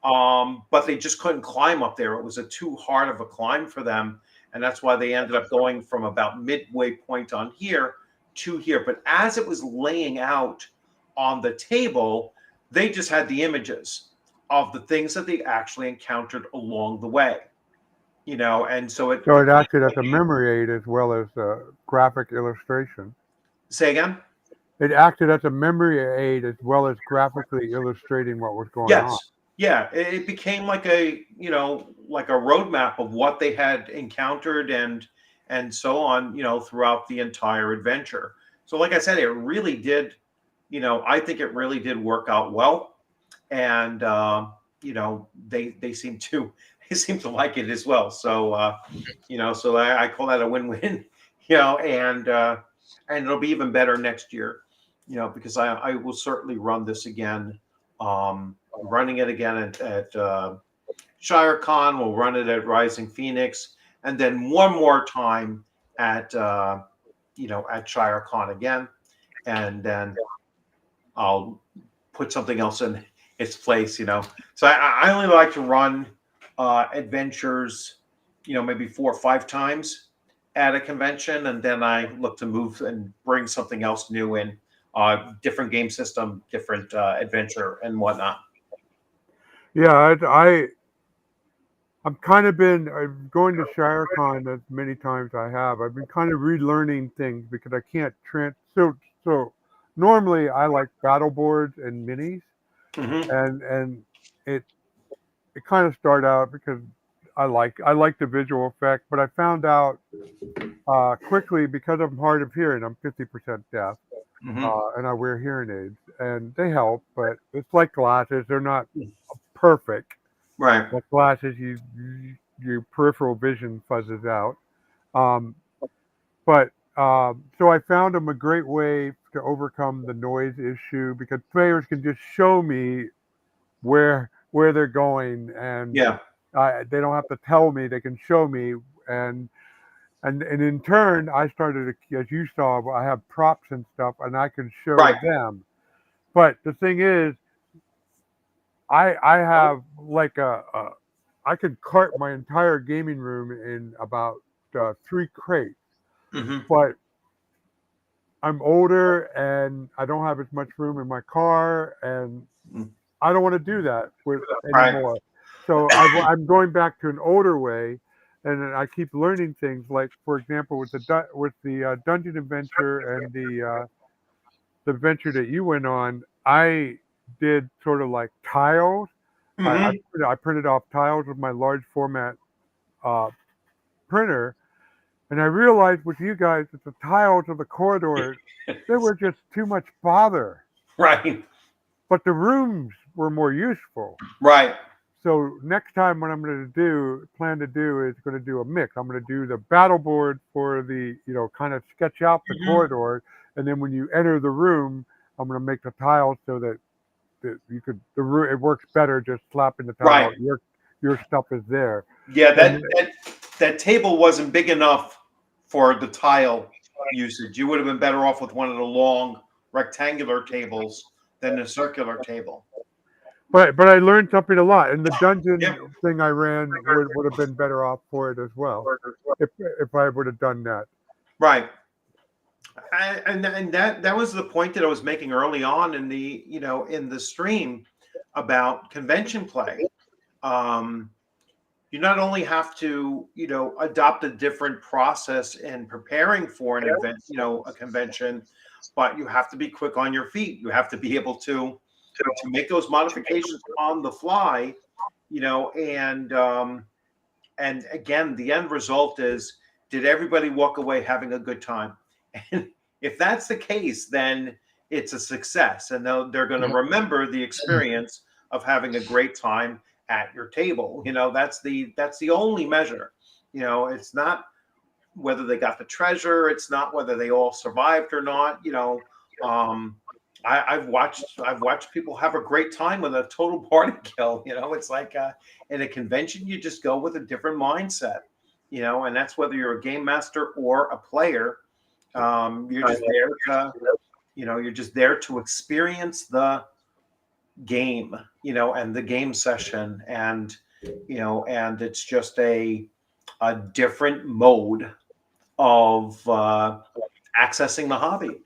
But they just couldn't climb up there. It was too hard of a climb for them. And that's why they ended up going from about midway point on here to here. But as it was laying out on the table, they just had the images of the things that they actually encountered along the way. And so it acted as a memory aid as well as a graphic illustration. Say again? It acted as a memory aid as well as graphically illustrating what was going on. Yeah, it became like a roadmap of what they had encountered and so on, throughout the entire adventure. So like I said, it really did, I think it really did work out well. And they seem to like it as well. So so I call that a win-win, and it'll be even better next year, because I will certainly run this again. Running it again at ShireCon. We'll run it at Rising Phoenix, and then one more time at at ShireCon again, and then I'll put something else in its place. So I only like to run adventures, maybe 4 or 5 times at a convention, and then I look to move and bring something else new in, different game system, different adventure, and whatnot. Yeah, I've kind of been going to ShireCon as many times I have. I've been kind of relearning things because I can't so normally I like battle boards and minis, and it kind of started out because I like the visual effect, but I found out quickly, because I'm hard of hearing, I'm 50% deaf, and I wear hearing aids, and they help, but it's like glasses; they're not perfect. Right. With glasses, your peripheral vision fuzzes out. So I found them a great way to overcome the noise issue, because players can just show me where they're going, and they don't have to tell me; they can show me, and in turn, I started, as you saw, I have props and stuff, and I can show them. But the thing is, I have like I could cart my entire gaming room in about 3 crates, but I'm older and I don't have as much room in my car, and I don't want to do that anymore. So I'm going back to an older way, and I keep learning things. Like, for example, with the dungeon adventure and the adventure that you went on, I did sort of like tiles. I printed off tiles with my large format printer, and I realized with you guys that the tiles of the corridors, they were just too much bother. Right. But the rooms were more useful. Right. So next time, what I'm going to plan to do is going to do a mix. I'm going to do the battle board for the, kind of sketch out the corridor, and then when you enter the room, I'm going to make the tiles so that it works better just slapping the tile. Your stuff is there. Yeah, that table wasn't big enough for the tile usage. You would have been better off with one of the long rectangular tables than a circular table. But I learned something a lot, and the dungeon Yeah. thing I ran would have been better off for it as well if I would have done that. Right. And that was the point that I was making early on in the in the stream about convention play. You not only have to adopt a different process in preparing for an event, a convention, but you have to be quick on your feet. You have to be able to make those modifications on the fly, and again, the end result is, did everybody walk away having a good time? And if that's the case, then it's a success, and they're going to remember the experience of having a great time at your table. That's the only measure. It's not whether they got the treasure. It's not whether they all survived or not. I've watched people have a great time with a total party kill. It's like in a convention, you just go with a different mindset. And that's whether you're a game master or a player. You're just there to experience the game, and the game session, and it's just a different mode of accessing the hobby.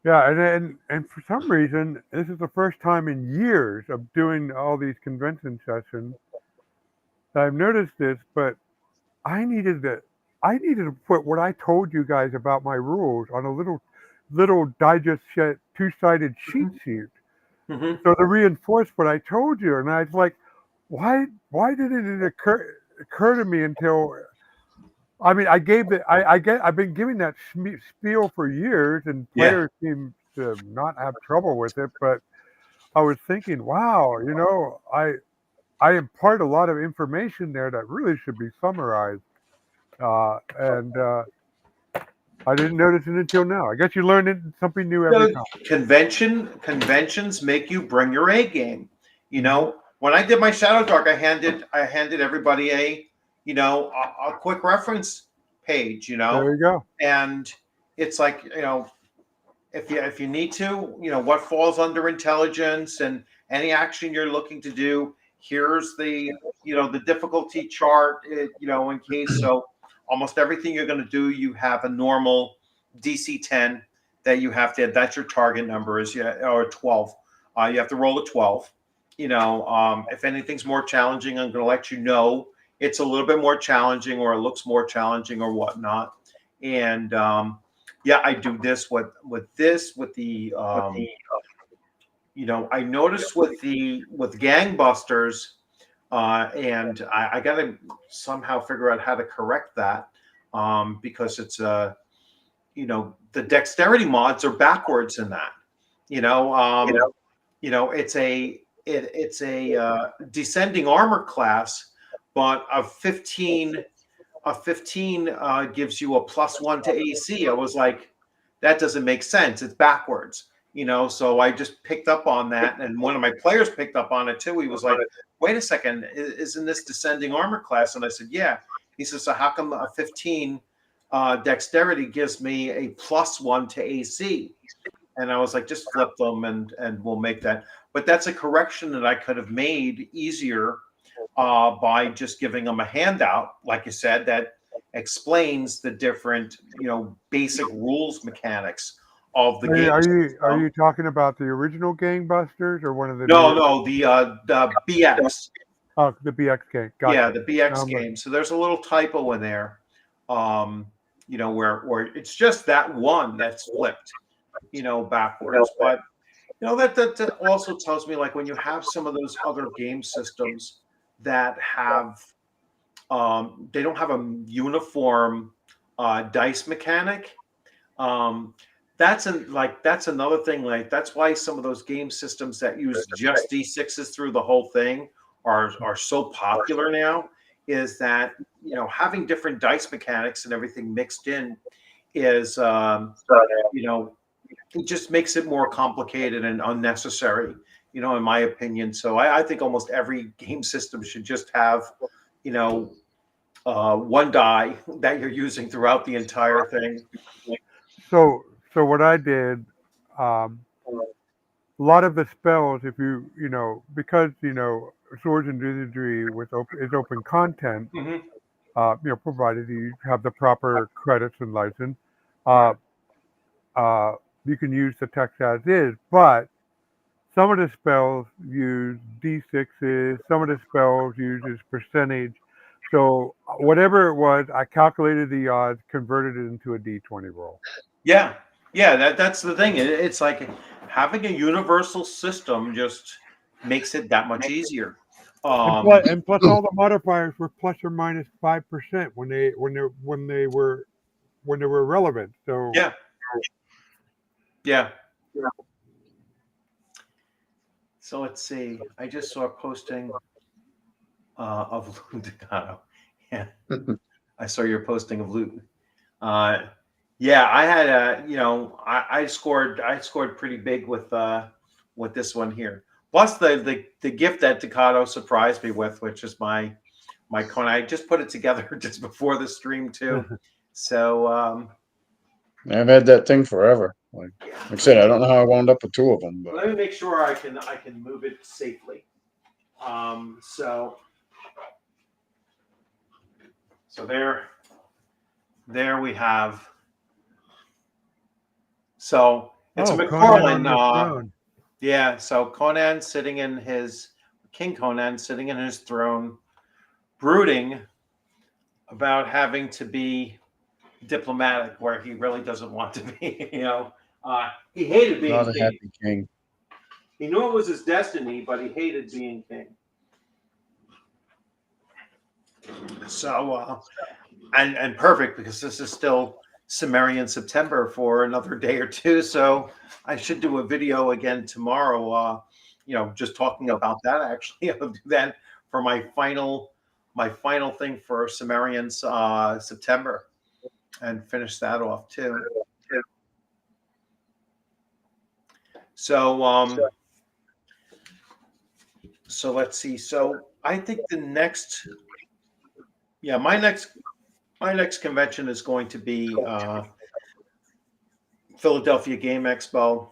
Yeah, and for some reason, this is the first time in years of doing all these convention sessions that I've noticed this, but I needed to put what I told you guys about my rules on a little digest two-sided cheat sheet. Mm-hmm. So to reinforce what I told you, and I was like, why didn't it occur to me until? I mean, I've been giving that spiel for years, and players seem to not have trouble with it. But I was thinking, wow, I impart a lot of information there that really should be summarized, and I didn't notice it until now. I guess you learn something new every time. Conventions make you bring your A game. When I did my Shadow Dark, I handed everybody a quick reference page. There you go. And it's like, if you need to, what falls under intelligence and any action you're looking to do. Here's the the difficulty chart. In case so. Almost everything you're going to do, you have a normal DC 10 that you have to. That's your target number or 12. You have to roll a 12. If anything's more challenging, I'm going to let you know it's a little bit more challenging, or it looks more challenging, or whatnot. And I do this with the. I noticed with gangbusters. And I got to somehow figure out how to correct that, because it's the dexterity mods are backwards in that. It's a descending armor class, but a 15 gives you a +1 to AC. I was like, that doesn't make sense. It's backwards. So I just picked up on that, and one of my players picked up on it too. He was like, wait a second, isn't this descending armor class? And I said, yeah. He says, so how come a 15 dexterity gives me a +1 to AC? And I was like, just flip them and we'll make that. But that's a correction that I could have made easier by just giving them a handout, like you said, that explains the different, basic rules mechanics of the game. Are you talking about the original Gangbusters or one of the? No, the BX. Oh, the BX game. Gotcha. Yeah, the BX game. So there's a little typo in there, where it's just that one that's flipped, backwards. But that also tells me, like, when you have some of those other game systems that have, they don't have a uniform dice mechanic. That's another thing. Like, that's why some of those game systems that use just D6s through the whole thing are so popular now, is that having different dice mechanics and everything mixed in is it just makes it more complicated and unnecessary, in my opinion. So I think almost every game system should just have one die that you're using throughout the entire thing. So what I did, um, a lot of the spells, if because Swords and Wizardry is open content, Hmm. provided you have the proper credits and license, uh, uh, you can use the text as is. But some of the spells use d6s. Some of the spells uses percentage. So whatever it was, I calculated the odds, converted it into a d20 roll. Yeah, yeah, that's the thing. It's like having a universal system just makes it that much easier. And plus all the modifiers were plus or minus 5% when they were relevant. So Yeah, yeah. So let's see. I just saw a posting of Loot Decano. Yeah, I saw your posting of Loot. Yeah, I had I scored pretty big with this one here. Plus the gift that Decano surprised me with, which is my Conan. I just put it together just before the stream too. So I've had that thing forever. Like I said, I don't know how I wound up with two of them, but let me make sure I can move it safely. So there we have. So it's a Conan on McFarlane. the throne. Yeah. So Conan sitting in his King Conan sitting in his throne, brooding about having to be diplomatic where he really doesn't want to be. He hated being not a king. happy king. He knew it was his destiny, but he hated being king. So, and perfect because this is still Sumerian September for another day or two. So I should do a video again tomorrow. Just talking about that. Actually, I'll do that for my final thing for Sumerian's September, and finish that off too. So so let's see. So I think my next convention is going to be Philadelphia Game Expo.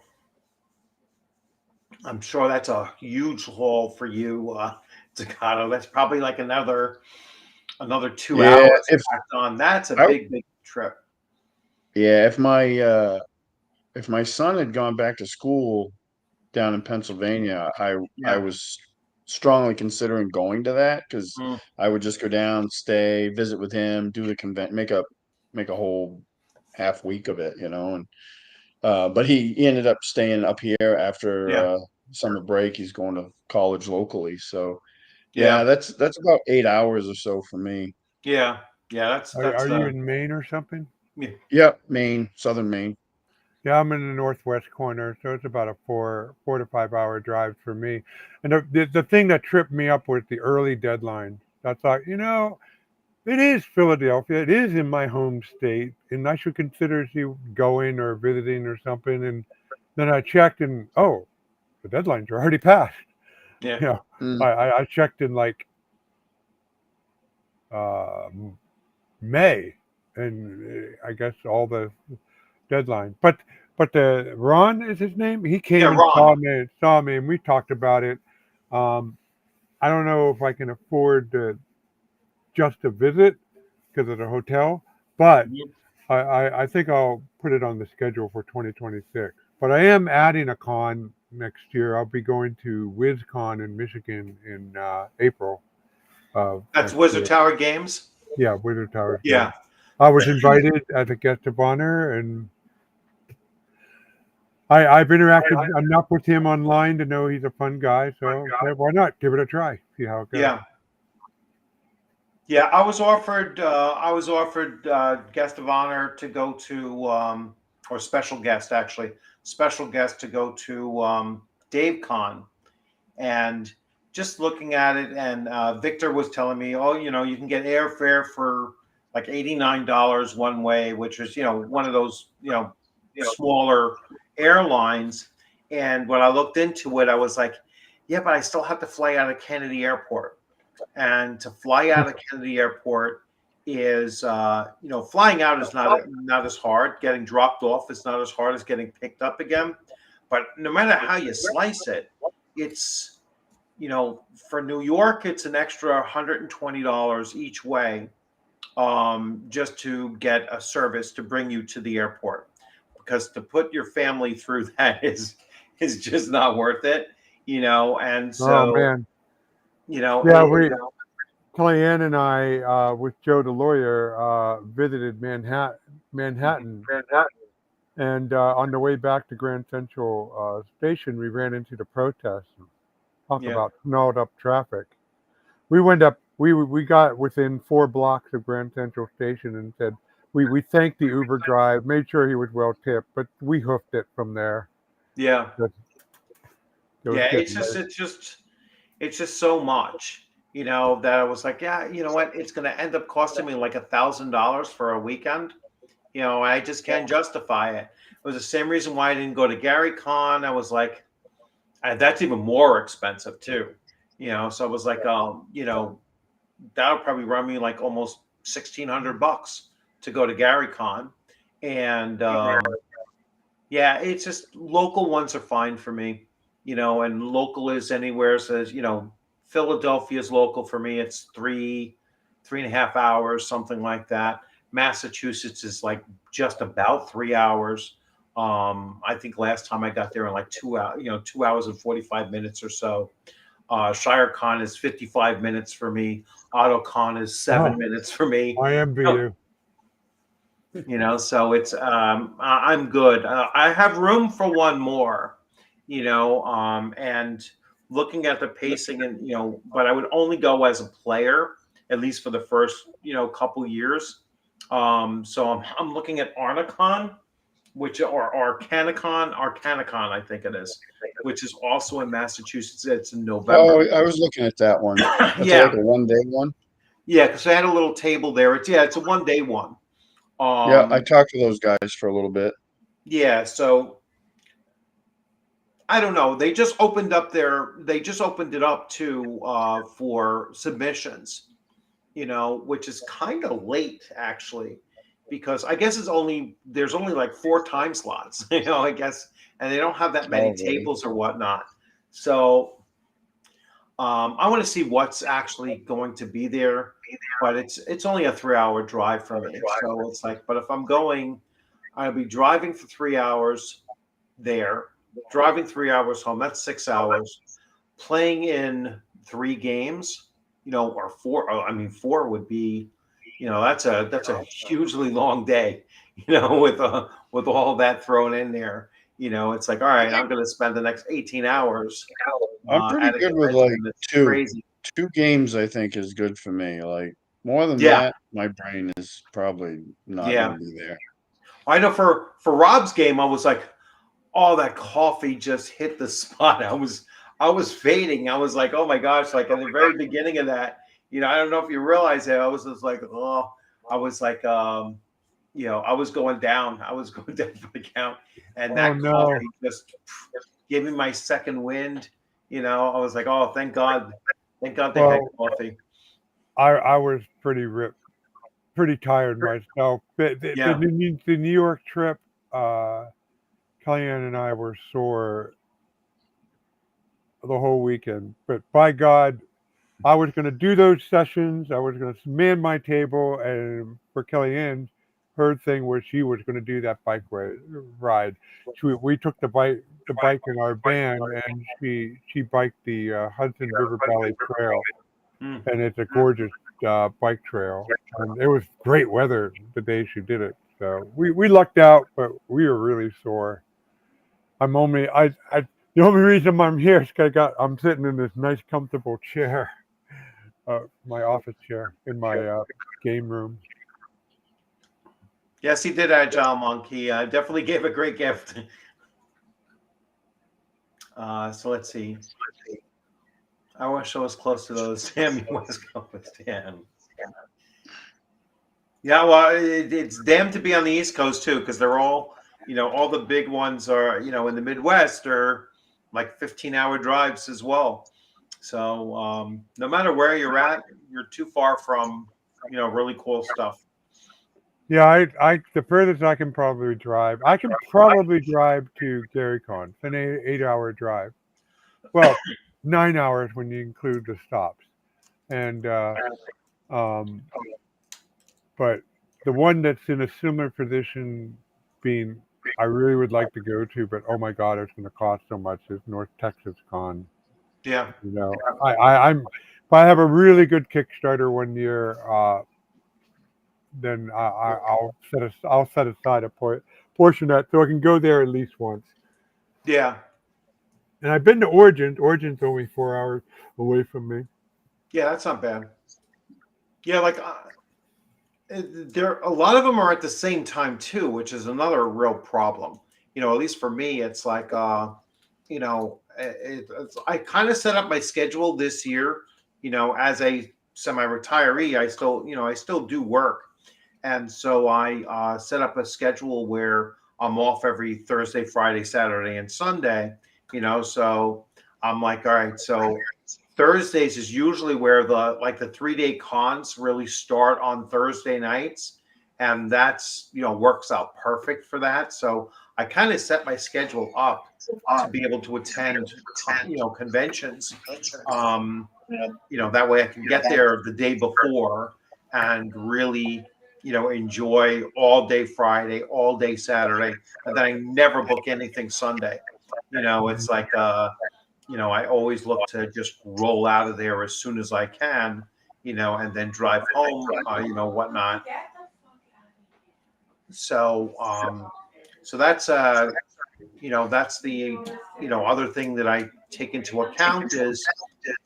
I'm sure that's a huge haul for you, Zaccato. That's probably like another 2 Yeah, hours packed on. That's a I, big trip. yeah, if my son had gone back to school down in Pennsylvania, I Yeah. was strongly considering going to that because Mm, I would just go down, stay, visit with him, do the convention, make a whole half week of it, and but he ended up staying up here after yeah. summer break. He's going to college locally, so yeah, Yeah. that's about 8 hours or so for me. Yeah. Yeah. That's Are that's you in Maine or something? yeah. Yep, Maine, southern Maine. Yeah, I'm in the northwest corner, so it's about a 4 to 5 hour drive for me. And the thing that tripped me up was the early deadline. I thought, it is Philadelphia. It is in my home state, and I should consider going or visiting or something. And then I checked, and the deadlines are already passed. Yeah. You know, Mm. I checked in like uh, May, and I guess all the deadline. But the Ron is his name. He Yeah. came and Ron. saw me, and we talked about it. Um, I don't know if I can afford just to visit because of the hotel, but Mhm. I think I'll put it on the schedule for 2026. But I am adding a con next year. I'll be going to WizCon in Michigan in April of That's next Wizard year. Tower Games. Yeah, Wizard Towers Yeah. game. I was invited as a guest of honor, and I've interacted enough with him online to know he's a fun guy. So why not give it a try? See how it goes. Yeah. Yeah. I was offered guest of honor to go to or special guest actually, special guest to go to Dave Con. And just looking at it, and Victor was telling me, oh, you can get airfare for like $89 one way, which is, one of those, smaller airlines. And when I looked into it, I was like, yeah, but I still have to fly out of Kennedy Airport. And to fly out of Kennedy Airport is flying out is not as hard. Getting dropped off is not as hard as getting picked up again. But no matter how you slice it, it's for New York, it's an extra $120 each way, just to get a service to bring you to the airport, because to put your family through that is just not worth it, and Oh so man, yeah, Kellyanne and I, with Joe the lawyer, visited Manhattan, and on the way back to Grand Central Station, we ran into the protests. Talk yeah, about snarled up traffic. We got within 4 blocks of Grand Central Station and said we thanked the Uber drive, made sure he was well tipped, but we hoofed it from there. yeah, It was yeah. getting late. It's just so much, that I was like, yeah, you know what? It's going to end up costing me like $1,000 for a weekend. I just can't justify it. It was the same reason why I didn't go to Gary Con. I was like, that's even more expensive too. So I was like, that'll probably run me like almost $1,600 to go to Gary Con. And yeah, it's just local ones are fine for me, and local is anywhere. Says, Philadelphia is local for me. It's 3.5 hours, something like that. Massachusetts is like just about 3 hours. I think last time I got there in like 2 hours, 2 hours and 45 minutes or so. ShireCon is 55 minutes for me. AutoCon is 7 minutes for me. I envy you. So it's I'm good. I have room for one more, and looking at the pacing, and but I would only go as a player, at least for the first couple years. So I'm looking at Arnicon, Arcanicon, I think it is, which is also in Massachusetts. It's in November. Oh, I was looking at that one. It's Yeah, like a 1-day one. yeah, because I had a little table there. It's a 1 day one. Yeah, I talked to those guys for a little bit. Yeah, so I don't know. They just opened it up to for submissions, which is kind of late actually, because I guess there's only like 4 time slots, I guess, and they don't have that many Oh, really? tables or whatnot. So I want to see what's actually going to be there, but it's only a 3-hour drive for me. So it's like, but if I'm going, I'll be driving for 3 hours there, driving 3 hours home. That's 6 hours. Playing in 3 games, or four. I mean, four would be, that's a hugely long day, with all that thrown in there. It's like, all right, I'm going to spend the next 18 hours I'm pretty at a good with like convention. It's two. crazy. 2 games, I think, is good for me. Like more than Yeah, that, my brain is probably not yeah. going to be there. I know for Rob's game, I was like, oh, that coffee just hit the spot. I was fading. I was like, oh my gosh, like at the very beginning of that, I don't know if you realize it. I was just like, oh, I was like, I was going down. I was going down for the count, and Oh that no. coffee just gave me my second wind. I was like, oh, thank God they had Well, coffee. I was pretty tired myself. Yeah, The New York trip, Kellyanne and I were sore the whole weekend. But by God, I was going to do those sessions. I was going to man my table, and for Kellyanne, her thing was she was going to do that bike ride. We took the bike in our van, and she biked the Hudson River Valley Trail, mm. and it's a gorgeous bike trail. And it was great weather the day she did it. So we lucked out, but we were really sore. I'm only I the only reason I'm here is 'cause I'm sitting in this nice comfortable chair, my office chair in my game room. Yes, he did, Agile Monkey. Definitely gave a great gift. So let's see. I wish I was close to those damn West Coast. Yeah. Yeah, well, it's damned to be on the East Coast too, because they're all, all the big ones are, in the Midwest are like 15-hour drives as well. So no matter where you're at, you're too far from really cool stuff. Yeah, I the furthest I can probably drive. I can probably drive to GaryCon. It's an 8 hour drive. Well, 9 hours when you include the stops. And um, but the one that's in a similar position, being I really would like to go to, but oh my God, it's going to cost so much. Is North Texas Con. Yeah. I'm if I have a really good Kickstarter one year, then I'll set aside a portion of that so I can go there at least once. Yeah. And I've been to Origins. Origins only 4 hours away from me. Yeah, that's not bad. Yeah, like there a lot of them are at the same time too, which is another real problem. At least for me, it's like I kind of set up my schedule this year. As a semi-retiree, I still do work, and so I set up a schedule where I'm off every Thursday, Friday, Saturday, and Sunday. So I'm like, all right, so Thursdays is usually where the 3-day cons really start on Thursday nights, and that's works out perfect for that. So I kind of set my schedule up to be able to attend conventions. That way I can get there the day before and really enjoy all day Friday, all day Saturday, and then I never book anything Sunday. It's like I always look to just roll out of there as soon as I can, and then drive home, whatnot. So, so that's that's the other thing that I take into account is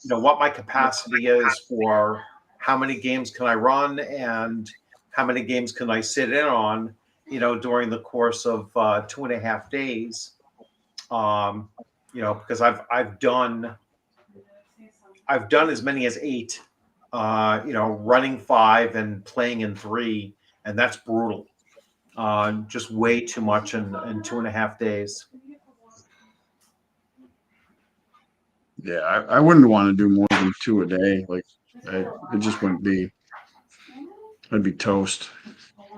what my capacity is for how many games can I run and how many games can I sit in on, during the course of 2.5 days. Because I've done as many as 8, running 5 and playing in 3, and that's brutal. Just way too much in 2.5 days. Yeah, I wouldn't want to do more than 2 a day. Like, it just wouldn't be. I'd be toast.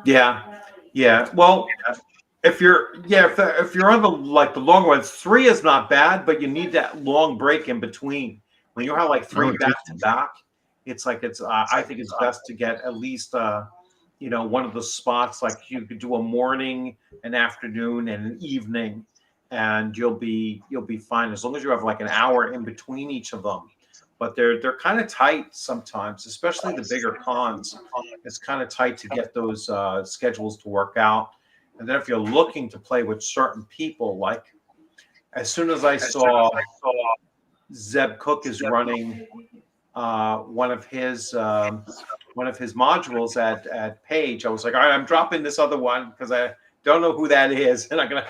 Yeah. Well, if you're on the long ones, 3 is not bad, but you need that long break in between. When you have like 3 back to back, it's like I think it's best to get at least one of the spots, like you could do a morning, an afternoon, and an evening, and you'll be fine as long as you have like an hour in between each of them. But they're kind of tight sometimes, especially the bigger cons. It's kind of tight to get those schedules to work out. And then if you're looking to play with certain people, like as soon as I saw Zeb Cook is running one of his modules at Page, I was like, all right, I'm dropping this other one because I don't know who that is, and I'm gonna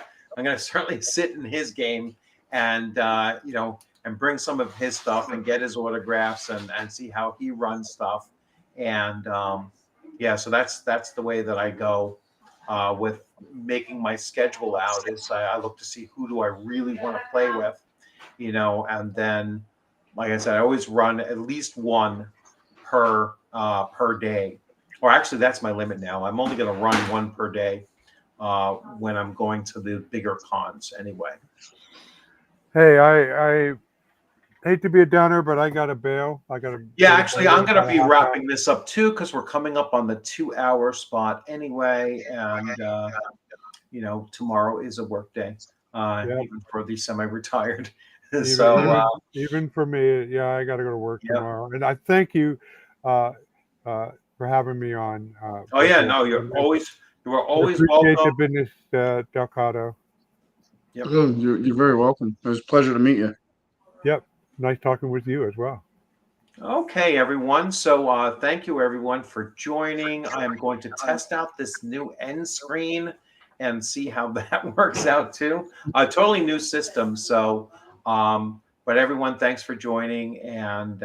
certainly sit in his game and and bring some of his stuff and get his autographs and see how he runs stuff. And so that's the way that I go with making my schedule out. Is I look to see who do I really want to play with, and then, like I said, I always run at least one per day. Or actually, that's my limit now. I'm only going to run one per day when I'm going to the bigger cons anyway. Hey, I hate to be a downer, but I got to bail. Yeah, actually, I'm going to be wrapping this up too because we're coming up on the 2-hour spot anyway, and tomorrow is a work day, even for the semi-retired. Even for me, yeah, I got to go to work tomorrow. And I thank you for having me on. Oh yeah, no, you are always appreciate welcome. the business, Delgado. Yep. Oh, you're very welcome. It was a pleasure to meet you. Yep, nice talking with you as well. Okay, everyone. So thank you, everyone, for joining. I am going to test out this new end screen and see how that works out too. A totally new system. So, but everyone, thanks for joining, and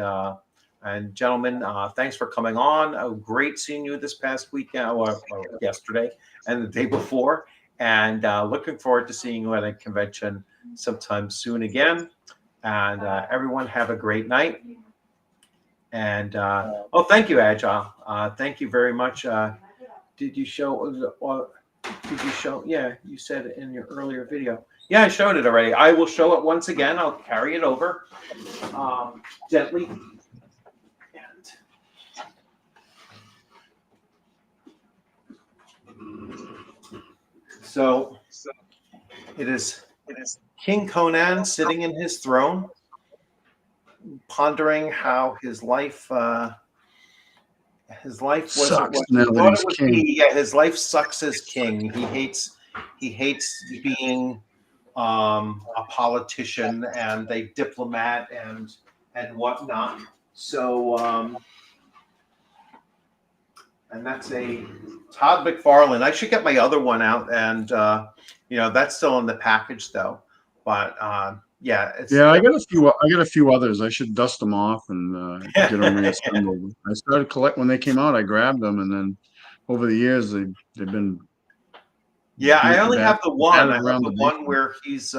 gentlemen, thanks for coming on. Great seeing you this past weekend, or yesterday, and the day before. And looking forward to seeing you at a convention sometime soon again. And everyone, have a great night. And oh, thank you, Agile. Thank you very much. Did you show? Did you show? Yeah, you said it in your earlier video. Yeah, I showed it already. I will show it once again. I'll carry it over gently. So it is King Conan sitting in his throne, pondering how his life wasn't Sucks what he now that thought he's it would king. be. Yeah, his life sucks as king. He hates being a politician and a diplomat and whatnot. So and that's a Todd McFarlane. I should get my other one out, and that's still in the package though. But yeah, it's Yeah, I got a few. I got a few others. I should dust them off and get them reassembled. I started collect when they came out. I grabbed them, and then over the years they've been. Yeah, I only have the one. I battered have around the the one basement. where he's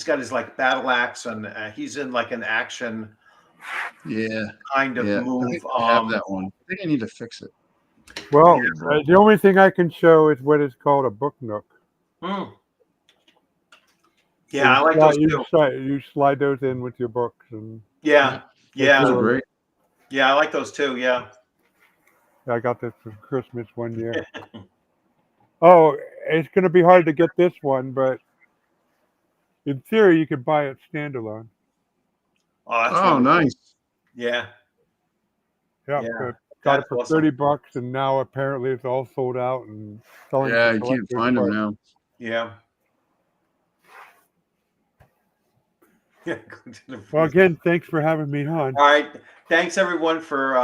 got his like battle axe and he's in like an action Yeah, kind of yeah. I move. think I have that one. I think I need to fix it. Well, Yeah. the only thing I can show is what is called a book nook. Hmm. Yeah, I like those too. You slide those in with your books, and Yeah, Those are yeah, great. yeah, I like those too. Yeah. I got this for Christmas one year. Oh, it's going to be hard to get this one, but in theory, you could buy it standalone. Oh, that's Oh, wonderful. nice. Yeah. Yeah, Yeah, got it that's for awesome. $30, and now apparently it's all sold out and selling. Yeah, for you can't collectors, find them but- now. Yeah. Yeah. Well, again, thanks for having me on. All right. Thanks everyone for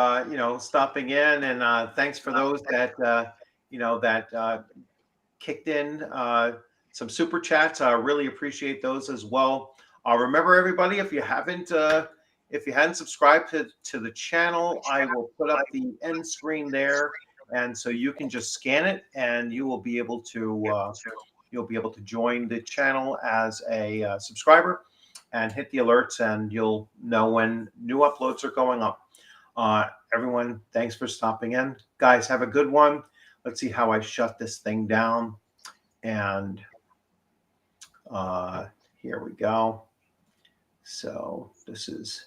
stopping in, and thanks for those that kicked in some super chats. I really appreciate those as well. Remember, everybody, if you hadn't subscribed to the channel, I will put up the end screen there, and so you can just scan it, and you will be able to join the channel as a subscriber and hit the alerts, and you'll know when new uploads are going up. Everyone, thanks for stopping in. Guys, have a good one. Let's see how I shut this thing down. And here we go. So this is